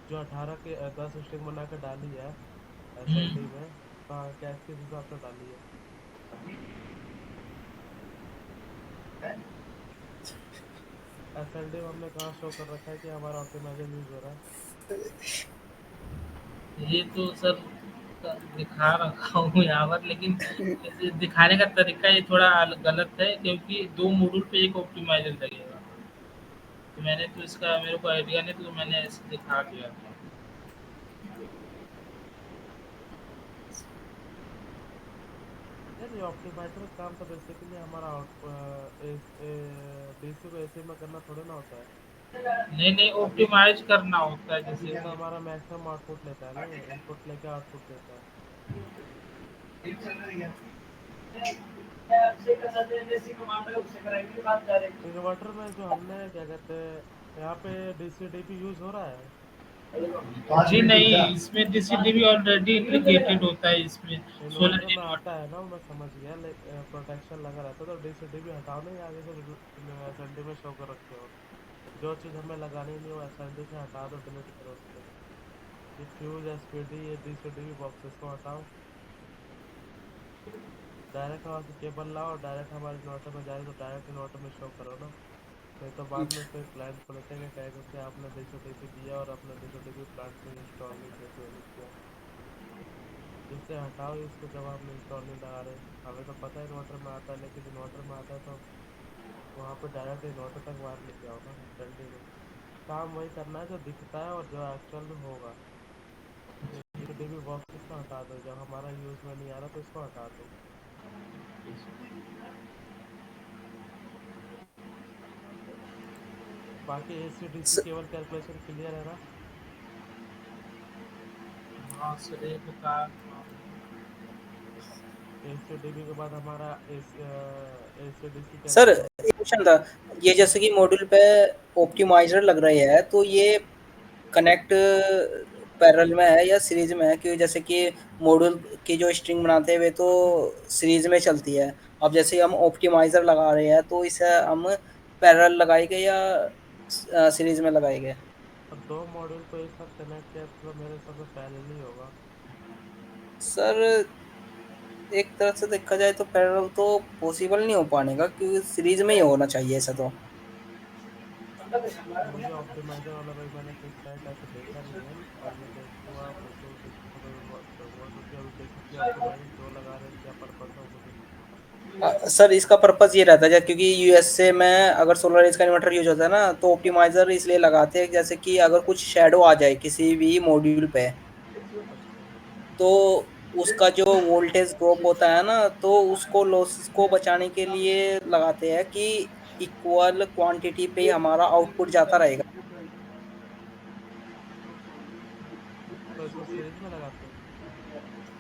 जो 18 के 10 स्ट्रिंग बना के डाली है एसएलडी हम्म। में, कहाँ क्या किस हिसाब से डाली है? एसएलडी में हमने कहाँ शो कर रखा है कि हमारा ऑप्टिमाइजर यूज हो रहा है? ये तो सर दिखा रखा हूँ यहाँ पर, लेकिन इसे दिखाने का तरीका ये थोड़ा गलत है, क्योंकि 2 मॉड्यूल पे 1 ऑप्टिमाइज़र लगेगा। तो मैंने तो इसका मेरे को आइडिया नहीं, तो मैंने ऐसे दिखा दिया था। यार ये ऑप्टिमाइजर का काम तो बेसिकली हमारा डीसी को एसी में करना थोड़ा ना होता है। नहीं, ऑप्टिमाइज़ करना होता है ये जैसे तो कि। हमारा मैक्सिमम आउटपुट लेता है ना, इनपुट लेके आउटपुट देता है। इन्वर्टर में जो हमने क्या कहते हैं, यहाँ पे डीसी डीपी यूज हो रहा है। जी नहीं, इसमें डीसीडीवी ऑलरेडी इंटीग्रेटेड होता है इसमें, इन्वर्टर सोलर में इन्वर्टर। आता है ना, मैं समझ गया, प्रोटेक्शन लगा रहता है, तो डीसी डीबी हटाओ ना, ये आगे से एसएलडी में शो कर रखे हो। जो चीज़ हमें लगानी नहीं, वो एसएलडी से हटा दो, डिलीट करो उसको। ये फ्यूज एसपीडी, ये डीसी डीबी बॉक्सेस को हटाओ, डायरेक्ट वहाँ से केबल लाओ, डायरेक्ट हमारे इन्वर्टर में जा रही तो डायरेक्ट इन्वर्टर में शो करो ना। नहीं तो बाद में फिर क्लाइंट पलटेगा, कहेगा कि आपने डीसी डीबी दिया और अपने डीसी डीबी प्लांट में इंस्टॉल नहीं किया, क्यों नहीं किया। इससे हटाओ इसको, जब हम इंस्टॉल नहीं लगा रहे। हमें तो पता है इन्वर्टर में आता है, लेकिन इन्वर्टर में आता है तो वहाँ पे डायरेक्ट इन्वर्टर तक वायर लेके आओ ना एसएलडी में। काम वही करना है जो दिखता है और जो एक्चुअल में होगा। ये डीबी बॉक्सेस को हटा दो, जब हमारा यूज में नहीं आ रहा तो इसको हटा दो। बाकी एसी डीसी स- केबल कैलकुलेशन क्लियर है ना? हाँ सर ये बता। एसी डीबी के बाद हमारा एसी डीसी सर कैलकुलेशन। एक क्वेश्चन था, ये जैसे कि मॉड्यूल पे ऑप्टिमाइजर लग रही है तो ये कनेक्ट पैरेलल में है या सीरीज में है? क्योंकि जैसे कि मॉड्यूल की जो स्ट्रिंग बनाते हैं वे तो सीरीज में चलती है। अब जैसे हम ऑप्टिमाइजर लगा रहे हैं तो इसे हम पैरेलल लगाएंगे या सीरीज में लगाएंगे? और दो मॉड्यूल को एक साथ कनेक्ट किया तो मेरे हिसाब से पैरेलल ही होगा। सर एक तरह से देखा जाए तो पैरेलल तो पॉसिबल नहीं हो पाने का, क्योंकि सीरीज में ही होना चाहिए ऐसा तो। मुझे ऑप्टिमाइजर वाला भाई मैंने फिक्स साइट ऐसे देखा नहीं है, और मैं देखूंगा फिर तो देखने का मैं करूंगा, क्योंकि अभी बेसिकली ऑप्टिमाइजर क्यों लगा रहे हैं, क्या पर्पस है, वो मुझे नहीं पता। सर इसका पर्पस ये रहता है क्योंकि यूएसए में अगर सोलर एज का इन्वर्टर यूज होता है ना, तो ऑप्टिमाइजर इसलिए लगाते हैं जैसे कि अगर कुछ शेडो आ जाए किसी भी मॉड्यूल पे, अच्छा। तो उसका जो वोल्टेज ड्रॉप होता है ना, तो उसको लॉसेस को बचाने के लिए लगाते हैं कि इक्वल क्वांटिटी पे ही हमारा आउटपुट जाता रहेगा। तो इसको सीरीज में लगाते हैं।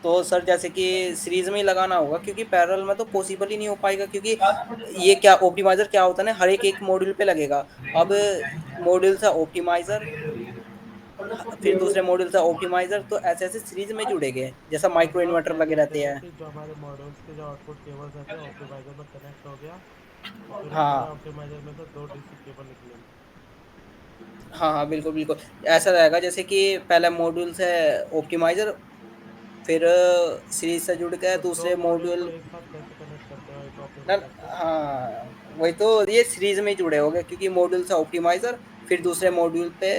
तो सर जैसे कि सीरीज में ही लगाना होगा, क्योंकि पैरेलल में तो पॉसिबल ही नहीं हो पाएगा, क्योंकि ये क्या ऑप्टिमाइजर क्या होता है ना, हर एक एक मॉड्यूल पे लगेगा। अब मॉड्यूल था ऑप्टिमाइजर, फिर दूसरे मॉड्यूल था ऑप्टिमाइजर, तो ऐसे ऐसे सीरीज में जुड़े गए, जैसा माइक्रो मतलब इन्वर्टर क्या लगे कहते रहते हैं हैं। कि जो हमारे मॉड्यूल्स के जो आउटपुट केबल्स रहते हैं ऑप्टिमाइजर में कनेक्ट हो गया, और फिर हमारे हाँ ऑप्टिमाइजर में से दो डीसी केबल निकलेंगे। हाँ हाँ, बिल्कुल बिल्कुल। ऐसा रहेगा जैसे कि पहला मॉड्यूल से ऑप्टिमाइजर, फिर सीरीज से जुड़ के तो दो दूसरे मॉड्यूल को मॉड्यूल एक साथ कैसे कनेक्ट करते हो एक ना। ऑप्टिमाइजर से? हाँ, वही तो, ये सीरीज में ही जुड़े होंगे, क्योंकि मॉड्यूल से ऑप्टिमाइजर, फिर दूसरे मॉड्यूल पे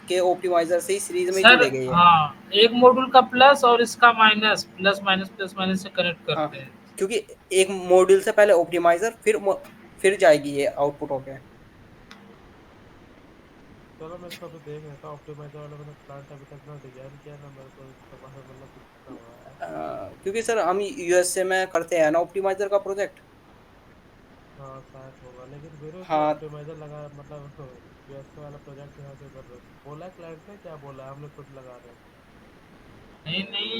के ऑप्टिमाइजर से ही सीरीज में ही सर जुड़े गए ये। हाँ, एक मॉड्यूल का प्लस और इसका माइनस, प्लस माइनस से कनेक्ट हाँ, करते हैं। क्योंकि एक मॉड्यूल से पहले ऑप्टिमाइजर, फिर जाएगी ये आउटपुट होके। चलो मैं इसको अभी देख लेता हूँ ऑप्टिमाइजर वाला। मैंने प्लांट अभी तक ना डिजाइन किया ना मेरे को इसके बारे में मतलब कुछ पता हुआ है। क्योंकि सर हम यूएसए में करते हैं ना ऑप्टिमाइजर का प्रोजेक्ट। हाँ शायद होगा, लेकिन फिर भी तो हाँ ऑप्टिमाइजर लगा मतलब यूएसए वाला प्रोजेक्ट यहाँ क्यों कर रहे हो? बोला है क्लाइंट ने, क्या बोला है हम लोग खुद लगा रहे हैं? नहीं नहीं,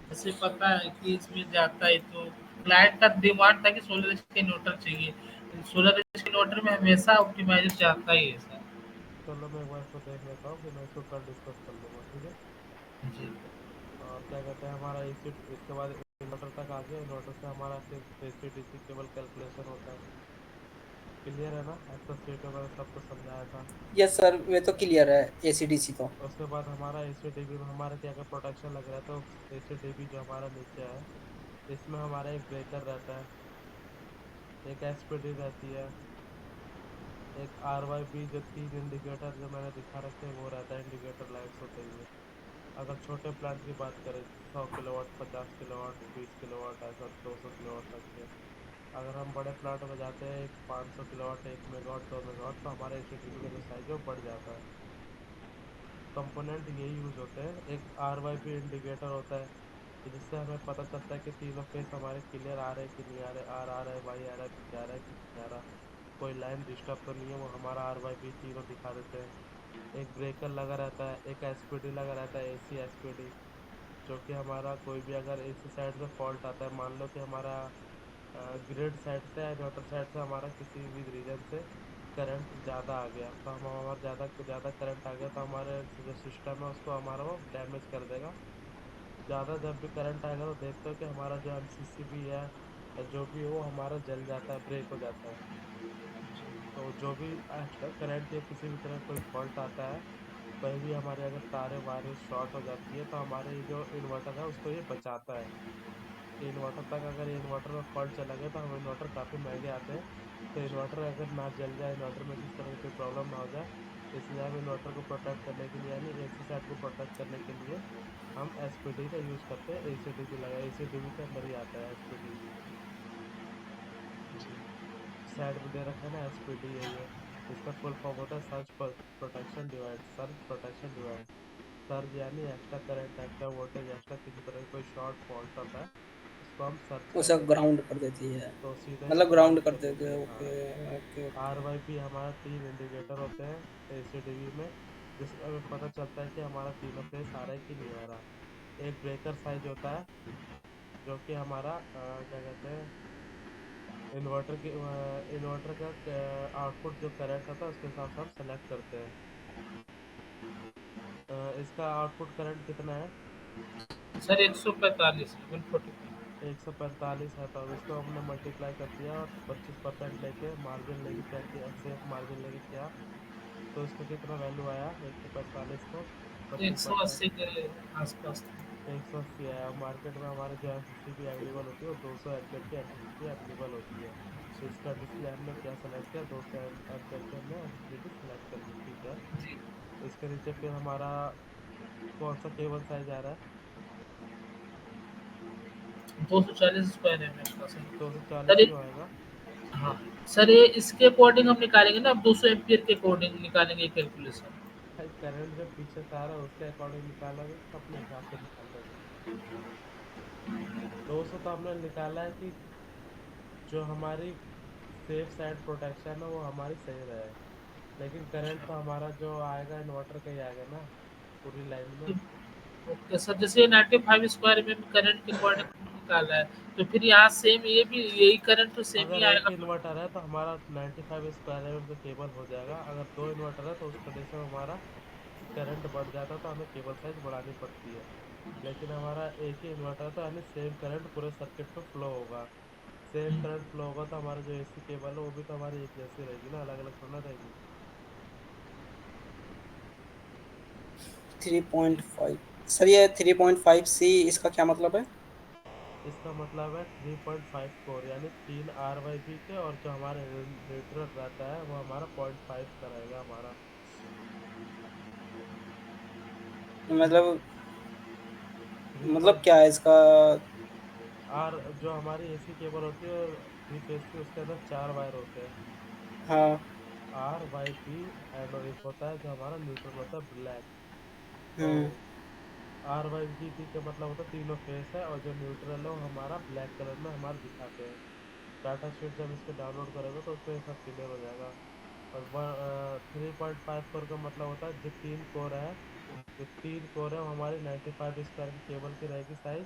जैसे पता है कि इसमें जाता है तो क्लाइंट का डिमांड था कि 16 इंच के इन्वर्टर चाहिए। 16 इंच के इन्वर्टर में हमेशा ऑप्टिमाइजर जाता ही है सर। चलो मैं एक बार इसको देख लेता हूँ, फिर मैं इसको कल डिस्कस कर लूंगा, ठीक है। जी। और क्या कहते हैं, हमारा एसी इसके बाद इन्वर्टर तक आ गया। इन्वर्टर से हमारा सिर्फ एसी डीसी केबल कैलकुलेशन होता है। क्लियर है ना? एक्सेस रेट वगैरह सब कुछ समझाया था। यस सर, वे तो क्लियर है, एसीडीसी तो। उसके बाद हमारा एसी डीबी में हमारा क्या क्या प्रोटेक्शन लग रहा है, तो एसी डीबी जो हमारा नीचे है, इसमें हमारा एक ब्रेकर रहता है, एक एसपीडी रहती है, एक आर वाई बी, जो तीन इंडिकेटर जो मैंने दिखा रखे हैं वो रहता है, इंडिकेटर लाइट्स होते हैं ये। अगर छोटे प्लांट की बात करें, 100 किलोवाट, 50 किलोवाट, 20 किलोवाट, ऐसा 200 किलोवाट तक के। अगर हम बड़े प्लांट में जाते हैं 500 किलोवाट, 1 मेगावाट, 2 मेगावाट, तो हमारे एच का जो साइज है वो बढ़ जाता है। कंपोनेंट यही यूज होते हैं। एक आर वाई पी इंडिकेटर होता है कि जिससे हमें पता चलता है कि तीनों फेस हमारे क्लियर आ रहे हैं कि नहीं आ रहे, आर आ रहा है, वाई आ रहा है, पी आ रहा है कि नहीं आ रहा, कोई लाइन डिस्टर्ब तो नहीं है, वो हमारा आर वाई पी तीनों दिखा देते हैं। एक ब्रेकर लगा रहता है, एक एसपीडी लगा रहता है, एसी एसपीडी, जो कि हमारा कोई भी अगर एसी साइड से फॉल्ट आता है, मान लो कि हमारा ग्रिड साइड से या इन्वर्टर साइड से हमारा किसी भी रीजन से करंट ज़्यादा आ गया, तो हम हमारा ज़्यादा ज़्यादा करंट आ गया तो हमारे जो सिस्टम है उसको हमारा वो डैमेज कर देगा। ज़्यादा जब भी करंट आएगा तो देखते हो कि हमारा जो एमसीसीबी है या जो भी है वो हमारा जल जाता है, ब्रेक हो जाता है। तो जो भी एक्स्ट्रा करंट या किसी भी तरह कोई फॉल्ट आता है, कहीं भी हमारे अगर तारे वायरें शॉर्ट हो जाती है, तो हमारे ये जो इन्वर्टर है उसको ये बचाता है कि इन्वर्टर तक अगर ये इन्वर्टर में फॉल्ट चला गया तो हम इन्वर्टर काफ़ी महंगे आते हैं, तो इन्वर्टर अगर ना जल जाए, इन्वर्टर में किसी तरह की कोई प्रॉब्लम ना हो जाए, इसलिए हम इन्वर्टर को प्रोटेक्ट करने के लिए, यानी एसी साइड को प्रोटेक्ट करने के लिए हम एसपीडी का यूज़ करते हैं। एसीडीबी लगा, एसीडीबी के अंदर ही आता है एसपीडी, साइड में दे रखा है ना, एसपीडी है ये। इसका फुल फॉर्म होता है search protection device, search protection device. Surge यानी extra current, extra voltage, extra किसी तरह का कोई शॉर्ट फॉल्ट होता है, उसको हम सर्च उसे कहते हैं। ग्राउंड कर देती है, तो सीधा ये मतलब ग्राउंड ग्राउंड कर कर देते देती हैं। है, हाँ। Okay okay or okay. Y P हमारा तीन इंडिकेटर होते हैं एसीडीवी में, जिससे हमें पता चलता है कि हमारा तीनों फेस आ रहा है कि नहीं आ रहा। एक ब्रेकर साइज होता है, जो कि हमारा क्या कहते हैं, इन्वर्टर के इन्वर्टर का आउटपुट जो करंट आता है उसके हिसाब से हम सेलेक्ट करते हैं। इसका आउटपुट करंट कितना है? सर 145, 145। 145 है, तो अब इसको हमने मल्टीप्लाई कर दिया और 25% लेके मार्जिन लेके क्या किया, सेफ मार्जिन लेके किया, तो इसका कितना वैल्यू आया 145 को? पच्चीस 180 परसेंट के आसपास था। 180 आया। मार्केट में हमारे जो एमसीसीबी अवेलेबल होती है वो 200 एम्पियर की एमसीसीबी अवेलेबल होती है। तो इसका डिस्प्ले हमने क्या सेलेक्ट किया, 200 एम्पियर की हमने एमसीसीबी सेलेक्ट कर ली, ठीक है। जी। इसके नीचे फिर हमारा कौन सा केबल साइज आ रहा है? 240 स्क्वायर एम एच का सर। सर 240 ये, क्यों आएगा? हाँ सर, ये इसके अकॉर्डिंग हम निकालेंगे ना, अब 200 एम्पियर के अकॉर्डिंग निकालेंगे कैलकुलेशन। भाई करंट जो पीछे से आ रहा है उसके अकॉर्डिंग निकालोगे कि अपने हिसाब से निकाल लोगे? 200 तो हमने निकाला है कि जो हमारी सेफ साइड प्रोटेक्शन है वो हमारी सही रहे, लेकिन करंट तो हमारा जो आएगा इन्वर्टर का ही आएगा ना, पूरी लाइन में। ओके सर, जैसे 95 स्क्वायर एम एम करंट के अकॉर्डिंग निकाला है, तो फिर यहाँ सेम ये भी यही करंट तो सेम ही अगर एक आएगा। इन्वर्टर है तो हमारा 95 स्क्वायर एम का केबल हो जाएगा। अगर दो इन्वर्टर है तो उस कंडीशन में हमारा करंट बढ़ जाता है, तो हमें केबल साइज बढ़ानी पड़ती है। लेकिन हमारा एक ही इन्वर्टर है तो यानी सेम करंट पूरे सर्किट में फ्लो होगा। सेम करंट फ्लो होगा तो हमारा जो एसी केबल है वो भी तो हमारी एक जैसी रहेगी ना, अलग अलग थोड़ा ना रहेगी। 3.5। सर ये 3.5C इसका क्या मतलब है? इसका मतलब है 3.5 कोर यानी 3 RYB के, और जो हमारा न्यूट्रल रहता है वो हमारा 0.5 का रहेगा हमारा। मतलब थ्री मतलब पॉइंट क्या है इसका? आर जो हमारी एसी केबल होती है थ्री फेज की, उसके अंदर 4 वायर होते हैं, हाँ। RYB, एंड एक होता है जो हमारा न्यूट्रल होता है ब्लैक। तो हम्म। RYB का मतलब होता है तीनों फेस है, और जो न्यूट्रल है वो हमारा ब्लैक कलर में हमारा दिखाते हैं। डाटा शीट जब इसके डाउनलोड करोगे तो उसमें ये सब क्लियर हो जाएगा। और 3.5 कोर का मतलब होता है जो 3 कोर है, जो 3 कोर है वो हमारी 95 स्क्वायर की केबल की रहेगी साइज।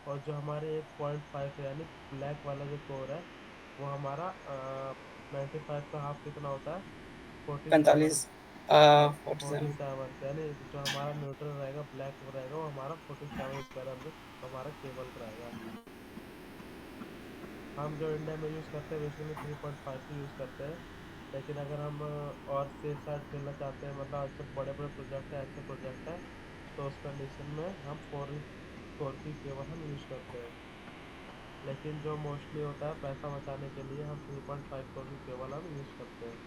और जो हमारे एक 0.5 है यानी ब्लैक वाला जो कोर है वो हमारा 95 का हाफ कितना होता है, 47। 45। हाँ, 47। 47 यानी जो हमारा न्यूट्रल रहेगा ब्लैक रहेगा वो हमारा 47 स्क्वायर एम का हमारा केबल रहेगा। हम जो इंडिया में यूज़ करते हैं बेसिकली 3.5 की यूज़ करते हैं। लेकिन अगर हम और सेफ साइड खेलना चाहते हैं, मतलब आजकल बड़े बड़े प्रोजेक्ट है, अच्छे प्रोजेक्ट है, तो उस कंडीशन में हम 4 की केबल हम यूज़ करते हैं। लेकिन जो मोस्टली होता है पैसा बचाने के लिए हम 3.5 कोर की केबल हम यूज़ करते हैं।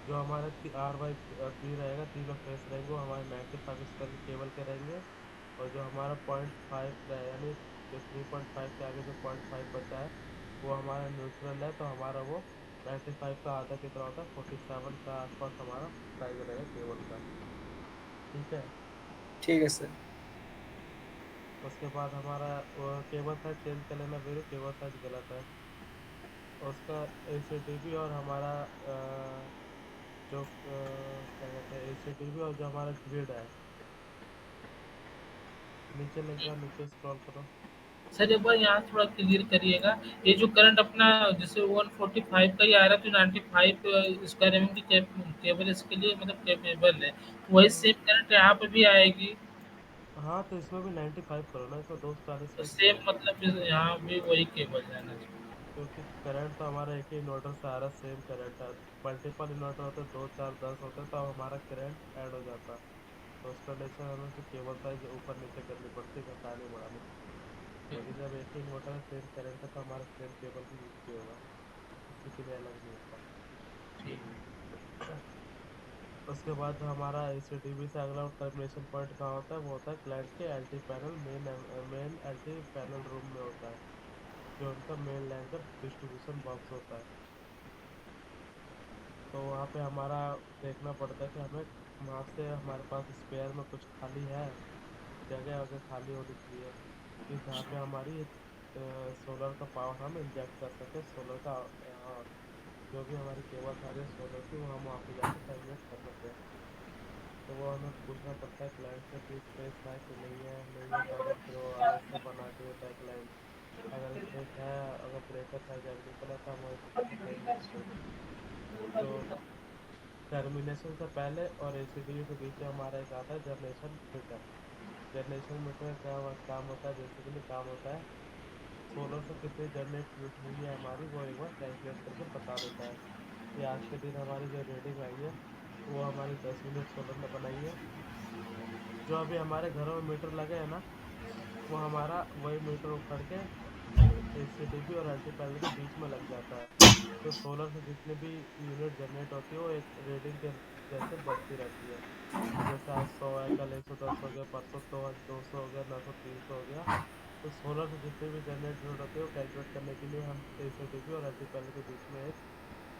जो हमारे RYB रहेगा, तीनों फेस रहेंगे वो हमारे 95 स्क्वायर की केबल के रहेंगे। और जो हमारा 0.5 रहे यानी जो 3.5 के आगे जो 0.5 बचा है वो हमारा न्यूट्रल है, तो हमारा वो 95 का आधा कितना होता है, 47 का आसपास हमारा साइज रहेगा केबल का। ठीक है। ठीक है सर। उसके बाद हमारा केबल साइज चेंज कर लेना, फिर केबल साइज गलत है। उसका ACDB और हमारा जो क्या कहते हैं ACDB और जो हमारा ग्रिड है, नीचे लिंक का नीचे स्क्रॉल करो। सर एक बार यहाँ थोड़ा क्लियर करिएगा, ये जो करंट अपना जैसे 145 का ही आ रहा है, तो 95 स्क्वायर एम की केबल इसके लिए मतलब केपेबल है, वही हम्म, सेम करंट यहाँ पे भी आएगी? हाँ तो इसमें भी 95 करो ना, इसमें 240 तो का क्यों सेम है। मतलब यहाँ भी वही केबल जाना चाहिए। क्योंकि करंट तो हमारा एक ही इन्वर्टर से आ रहा है, सेम करंट है। मल्टीपल इन्वर्टर होते हैं, 2 4 10 होते हैं, तो अब हमारा करंट ऐड हो जाता। तो उस कंडीशन में हमें फिर केबल साइज ऊपर नीचे करनी पड़ती है, घटानी बढ़ानी। ठीक। लेकिन जब एक ही इन्वर्टर है, सेम करंट है, तो हमारा सेम केबल ही यूज भी होगा, किसी के लिए अलग नहीं होता। ठीक। उसके बाद जो हमारा ACDB से अगला टर्मिनेशन पॉइंट कहाँ होता है, वो होता है क्लाइंट के LT panel, main LT panel room में होता है, जो उनका मेन लाइन का डिस्ट्रीब्यूशन बॉक्स होता है। तो वहाँ पे हमारा देखना पड़ता है कि हमें वहाँ से हमारे पास स्पेयर में कुछ खाली है, जगह वगह खाली होनी चाहिए कि जहाँ पे हमारी सोलर का पावर हम इंजेक्ट कर सके, सोलर का जो भी हमारी केबल्स आ रही है सोलर की वो हम वहाँ पे जाके टर्मिनेट कर सकें। तो वो हमें पूछना पड़ता है क्लाइंट से कि स्पेस है कि नहीं है, नहीं है तो हमें फिर वो अलग से बना के देता है क्लाइंट। अगर स्पेस है, अगर ब्रेकर साइज अवेलेबल है तो हम वहीं से जाके टर्मिनेट कर देते हैं। तो टर्मिनेशन से पहले और ACDU के बीच में हमारा एक आता है जनरेशन मीटर। जनरेशन मीटर का क्या काम होता है, बेसिकली काम होता है सोलर से कितनी जनरेट हुई है हमारी, वो एक बार कैलकुलेट करके बता देता है कि आज के दिन हमारी जो रीडिंग आई है वो हमारी 10 यूनिट सोलर ने बनाई है। जो अभी हमारे घरों में मीटर लगे हैं ना, वो हमारा वही मीटर उखड़ के ACDB और LT पैनल के बीच में लग जाता है। तो सोलर से जितनी भी यूनिट जनरेट होती है वो एक रीडिंग के जैसे बढ़ती रहती है। जैसे आज 100 है, कल 110 हो गया, परसों 200 हो गया, नरसों 300 हो गया। तो सोलर से जितनी भी जनरेट यूनिट होती है वो कैलकुलेट करने के लिए हम ACDB और LT पैनल के बीच में एक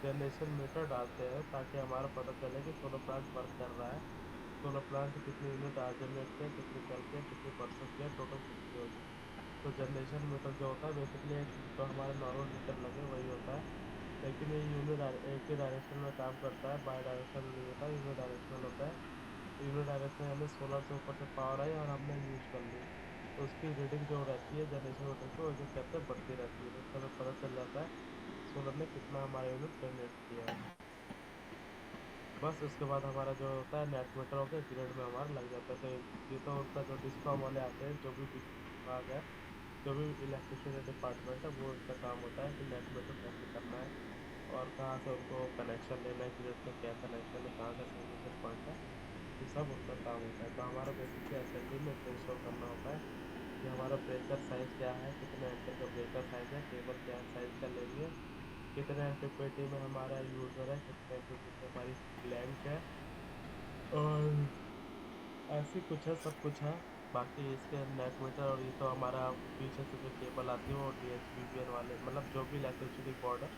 जनरेशन मीटर डालते हैं, ताकि हमारा पता चले कि सोलर प्लांट वर्क कर रहा है। सोलर प्लांट से कितनी यूनिट आज जनरेट किया, कितनी कल किया, कितनी परसों किया, टोटल कितनी होगी। तो जनरेशन मीटर जो होता है बेसिकली एक जो हमारे नॉर्मल मीटर लगे वही होता है। लेकिन ये एक ही डायरेक्शन में काम करता है, बाई डायरेक्शनल नहीं होता, यूनिडायरेक्शनल होता है। यूनिडायरेक्शनल यानी सोलर से ऊपर से पावर आई और हमने यूज कर ली। उसकी रीडिंग जो रहती है जनरेशन मोटर की, वो क्या कहते हैं बढ़ती रहती है, तो उससे हमें पता चल जाता है सोलर ने कितना हमारा यूनिट जनरेट किया है। बस उसके बाद हमारा जो होता है नेट मीटर होकर ग्रिड में हमारा लग जाता है। तो ये तो उनका जो डिस्कॉम वाले आते हैं, जो भी विभाग है, जो भी इलेक्ट्रिसिटी डिपार्टमेंट है, वो उनका काम होता है कि नेट मीटर कैसे करना है और कहाँ से उनको कनेक्शन लेना है, ग्रिड का क्या कनेक्शन है, कहाँ का ट्रांसमिशन पॉइंट है, ये सब उनका काम होता है। तो हमारा बेसिकली एसएलडी में इतना इंश्योर करना होता है कि हमारा ब्रेकर साइज क्या है, कितने एम्पेयर का ब्रेकर साइज है, केबल क्या साइज का लेंगे, कितने एमपीपीटी में हमारा यूजर है, कितने एमपीपीटी हमारी लेंथ है, और ऐसे कुछ है, सब कुछ है। बाकी इसके नेट मीटर और ये तो हमारा पीछे से जो केबल आती है वो डीएचबीबीएन वाले, मतलब जो भी इलेक्ट्रिसिटी बोर्ड है,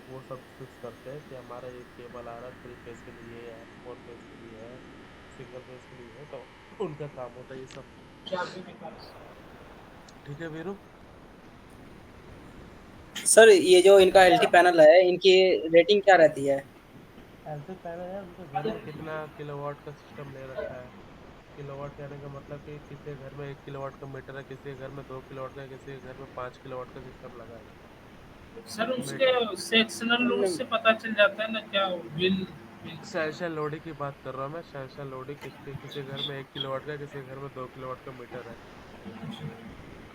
वो सब फिक्स करते हैं कि हमारा ये केबल आ रहा है, 3 फेज के लिए है, 4 फेज के लिए है, सिंगल फेज के लिए है, तो उनका काम होता है ये सब। क्या भी निकाल। ठीक है वीरू। सर ये जो इनका एलटी पैनल है, इनकी रेटिंग क्या रहती है? एलटी पैनल है, उनके घर में कितना किलोवाट का सिस्टम ले रखा है। किलोवाट कहने का मतलब कि किसी के घर में 1 किलोवाट का मीटर है, किसी के घर में 2 किलोवाट का है, किसी के घर में 5 किलोवाट का सिस्टम लगा है। सर उसके मीटर सेक्शनल रूट से पता चल जाता है ना क्या बिल बिल। सेंशन लोडी की बात कर रहा हूँ मैं। सेंशन लोडी किसके, किसी घर में 1 किलोवाट का है, किसी के घर में 2 किलोवाट का मीटर है।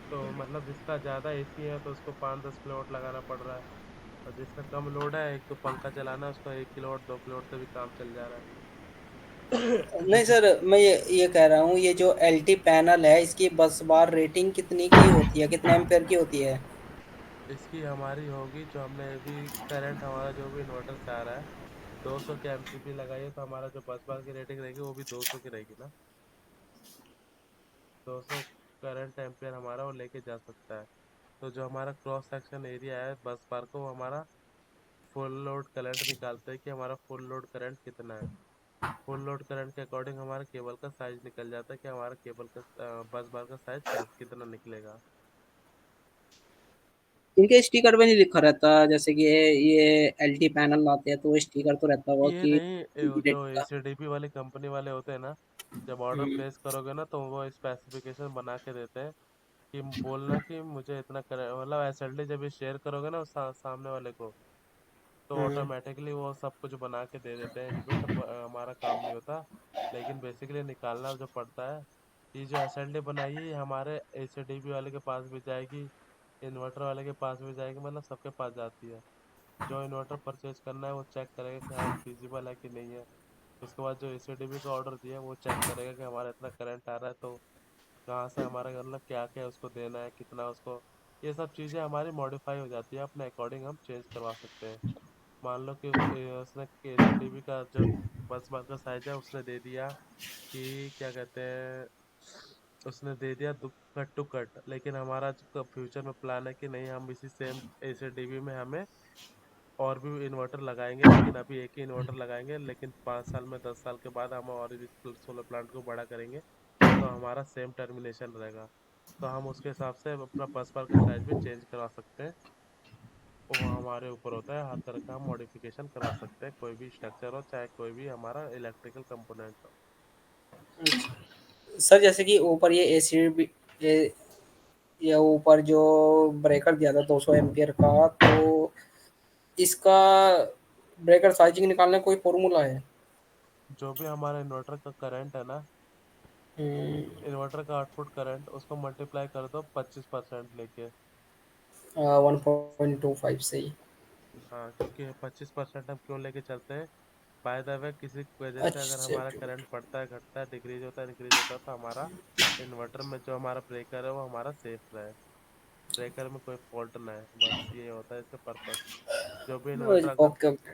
तो मतलब जिसका ज्यादा एसी है तो उसको 5-10 किलोवाट लगाना पड़ रहा है, और जिसका कम लोड है, एक तो पंखा चलाना है, उसका 1 किलोवाट 2 किलोवाट से भी काम चल जा रहा है। नहीं जैसे सर, मैं ये कह रहा हूँ, ये जो एलटी पैनल है, इसकी बस बार रेटिंग कितनी की होती है, कितने एम्पेयर की होती है? इसकी हमारी होगी, जो हमने अभी करंट हमारा जो भी इन्वर्टर से आ रहा है, 200 के एमसीबी लगाइए, तो हमारा जो बस बार की रेटिंग रहेगी वो भी 200 की रहेगी ना। 200 करंट एम्पियर हमारा वो लेके जा सकता है। तो जो हमारा क्रॉस सेक्शन एरिया है बस बार को, वो हमारा फुल लोड करंट निकालते हैं कि हमारा फुल लोड करंट कितना है। फुल लोड करंट के अकॉर्डिंग हमारा केबल का साइज निकल जाता है कि हमारा केबल का बस बार का साइज कितना निकलेगा। इनके स्टिकर पे नहीं लिखा रहता, जैसे कि ये एलटी पैनल लाते हैं तो स्टिकर तो रहता होगा ये कि नहीं, जो रेटिंग का। एसीडीपी वाली कंपनी वाले होते हैं ना, जब ऑर्डर हम्म। प्लेस करोगे ना, तो वो स्पेसिफिकेशन बना के देते हैं कि बोलना कि मुझे इतना कर, मतलब एसएलडी जब ये शेयर करोगे ना सामने वाले को, तो हम्म। ऑटोमेटिकली वो सब कुछ बना के दे देते हैं इनपुट, हमारा काम नहीं होता। लेकिन बेसिकली निकालना जो पड़ता है, ये जो एसएलडी बनाई है ये हमारे एसीडीपी वाले के पास भी जाएगी, इन्वर्टर वाले के पास भी जाएगी, मतलब सबके पास जाती है। जो इन्वर्टर परचेज करना है वो चेक करेगा कि हाँ फिजिबल है कि नहीं है। उसके बाद जो एसीडीबी का ऑर्डर दिया है वो चेक करेगा कि हमारा इतना करंट आ रहा है, तो कहाँ से हमारा, मतलब क्या क्या उसको देना है, कितना उसको, ये सब चीज़ें हमारी मॉडिफाई हो जाती है, अपने अकॉर्डिंग हम चेंज करवा सकते हैं। मान लो कि उसने एसीडीबी का जो बस बार का साइज है उसने दे दिया कि क्या कहते हैं, उसने दे दिया कट टू कट, लेकिन हमारा जो फ्यूचर में प्लान है कि नहीं, हम इसी सेम एसीडीबी में हमें और भी इन्वर्टर लगाएंगे, लेकिन अभी एक ही इन्वर्टर लगाएंगे, लेकिन 5 साल में 10 साल के बाद हम और इस सोलर प्लांट को बड़ा करेंगे, तो हमारा सेम टर्मिनेशन रहेगा। तो हम उसके हिसाब से अपना बस बार का साइज भी चेंज करवा सकते हैं। वो हमारे ऊपर होता है, हर तरह का हम मॉडिफिकेशन करवा सकते हैं, कोई भी स्ट्रक्चर हो, चाहे कोई भी हमारा इलेक्ट्रिकल कंपोनेंट हो। सर जैसे कि ऊपर ये एसी भी, ये ऊपर जो ब्रेकर दिया था 200 एम्पियर का, तो इसका ब्रेकर साइजिंग निकालने का कोई फॉर्मूला है? जो भी हमारा इन्वर्टर का करंट है ना, हम्म। इन्वर्टर का आउटपुट करंट, उसको मल्टीप्लाई कर दो 25% लेके। 1.25 से ही? हाँ, क्योंकि 25% हम क्यों लेके चलते हैं, बाय द वे किसी वजह से अगर अच्छा। हमारा करंट बढ़ता है, घटता है, डिक्रीज होता है, तो हमारा इन्वर्टर में जो हमारा ब्रेकर है वो हमारा सेफ रहे, ब्रेकर में कोई फॉल्ट ना है, बस ये होता है इसका पर्पस। जो भी इन्वर्टर अगर ओके ओके।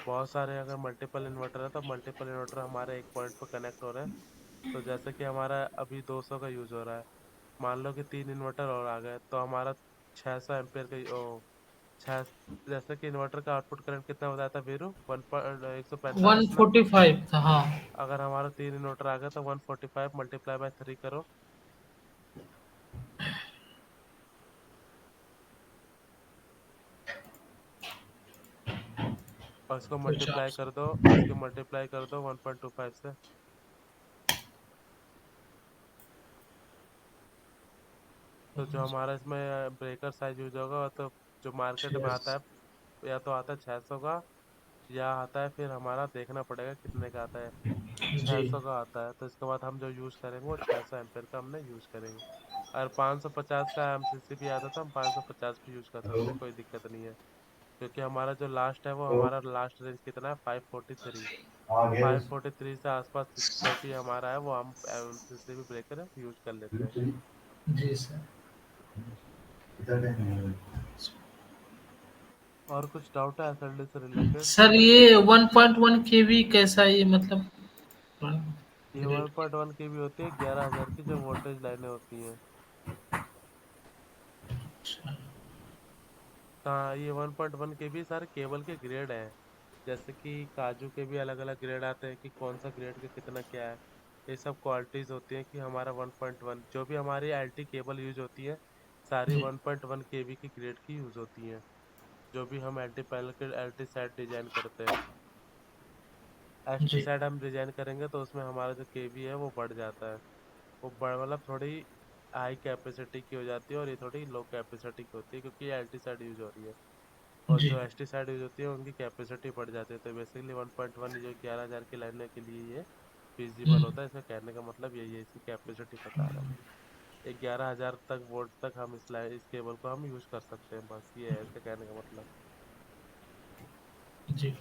बहुत सारे, अगर मल्टीपल इन्वर्टर है, तो मल्टीपल इन्वर्टर हमारे एक पॉइंट पर कनेक्ट हो रहे हैं। तो जैसे कि हमारा अभी 200 का यूज हो रहा है, मान लो कि 3 इन्वर्टर और आ गए, तो हमारा 600 एम्पियर का छः, जैसे कि इन्वर्टर का आउटपुट करंट कितना बताया था वीरू, 145 ना। 145 था हाँ। अगर हमारा 3 इन्वर्टर आ गया तो 145 मल्टीप्लाई बाय 3 करो, और इसको मल्टीप्लाई 50। कर दो, इसके मल्टीप्लाई कर दो 1.25 से। तो जो हमारा इसमें ब्रेकर साइज यूज होगा वो तो जो मार्केट में आता है, या तो आता है 600 का, या आता है फिर हमारा देखना पड़ेगा कितने का आता है। जी 600 का आता है, तो इसके बाद हम जो यूज करेंगे वो 600 एम्पेयर का हमने यूज करेंगे। और 550 का एमसीसी भी आता था, हम 550 भी यूज कर सकते हैं, कोई दिक्कत नहीं है। क्योंकि हमारा जो लास्ट है वो हमारा लास्ट रेंज कितना है, 543। तो 543 से आसपास जो भी हमारा है वो हम एमसीसी भी ब्रेकर यूज कर लेते हैं। जी सर। और कुछ डाउट है एसएलडी से रिलेटेड? सर ये 1.1 केवी कैसा है ये मतलब ये ग्रेड? 1.1 की भी होती है, 11,000 की जो वोल्टेज लाइनें होती हैं। अच्छा हाँ, ये 1.1 के भी सारे केबल के ग्रेड हैं। जैसे कि काजू के भी अलग अलग ग्रेड आते हैं कि कौन सा ग्रेड का कितना क्या है। ये सब क्वालिटीज होती हैं कि हमारा 1.1 जो भी हमारी एलटी केबल यूज होती है, सारी जी 1.1 केवी की ग्रेड की यूज होती हैं। जो भी हम एलटी पैनल के एलटी सेट डिजाइन करते हैं, एसटी जी सेट हम डिजाइन करेंगे तो उसमें हमारा जो केवी है वो बढ़ जाता है। वो बड़ मतलब थोड़ी हाई कैपेसिटी की हो जाती है, और ये थोड़ी लो कैपेसिटी की होती है क्योंकि ये एलटी साइड यूज हो रही है। और जी जो एस टी साइड यूज होती है उनकी कैपेसिटी बढ़ जाती है। तो बेसिकली 1.1 जो 11,000 की लाइनों के लिए ये फिजिबल हम्म, होता है। इसका कहने का मतलब यही है, इसकी कैपेसिटी बता रहा है। ये 11,000 तक वोल्ट तक हम इस केबल को हम यूज कर सकते हैं, बस ये है इसका कहने का मतलब। जी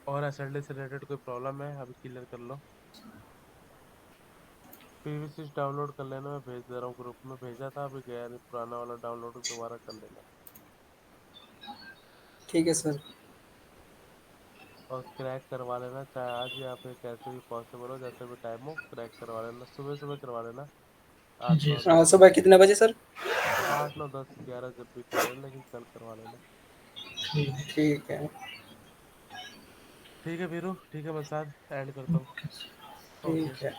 और एसएलडी से रिलेटेड कोई प्रॉब्लम है अभी क्लियर कर लो। पीवीसी डाउनलोड कर लेना, मैं भेज दे रहा हूँ, ग्रुप में भेजा था, अभी गया नहीं, पुराना वाला डाउनलोड दोबारा कर लेना। ठीक है सर। और क्रैक करवा लेना, चाहे आज या फिर कैसे भी पॉसिबल हो, जैसे भी टाइम हो क्रैक करवा लेना, सुबह सुबह करवा लेना। आठ जी नौ सर। दस सुबह कितने बजे सर? 8 9 10 11 जब भी कर लेना, लेकिन कल करवा लेना। ठीक ठीक है। ठीक है वीरू, ठीक है, मैं साथ एंड करता हूँ। ओके। ठीक है।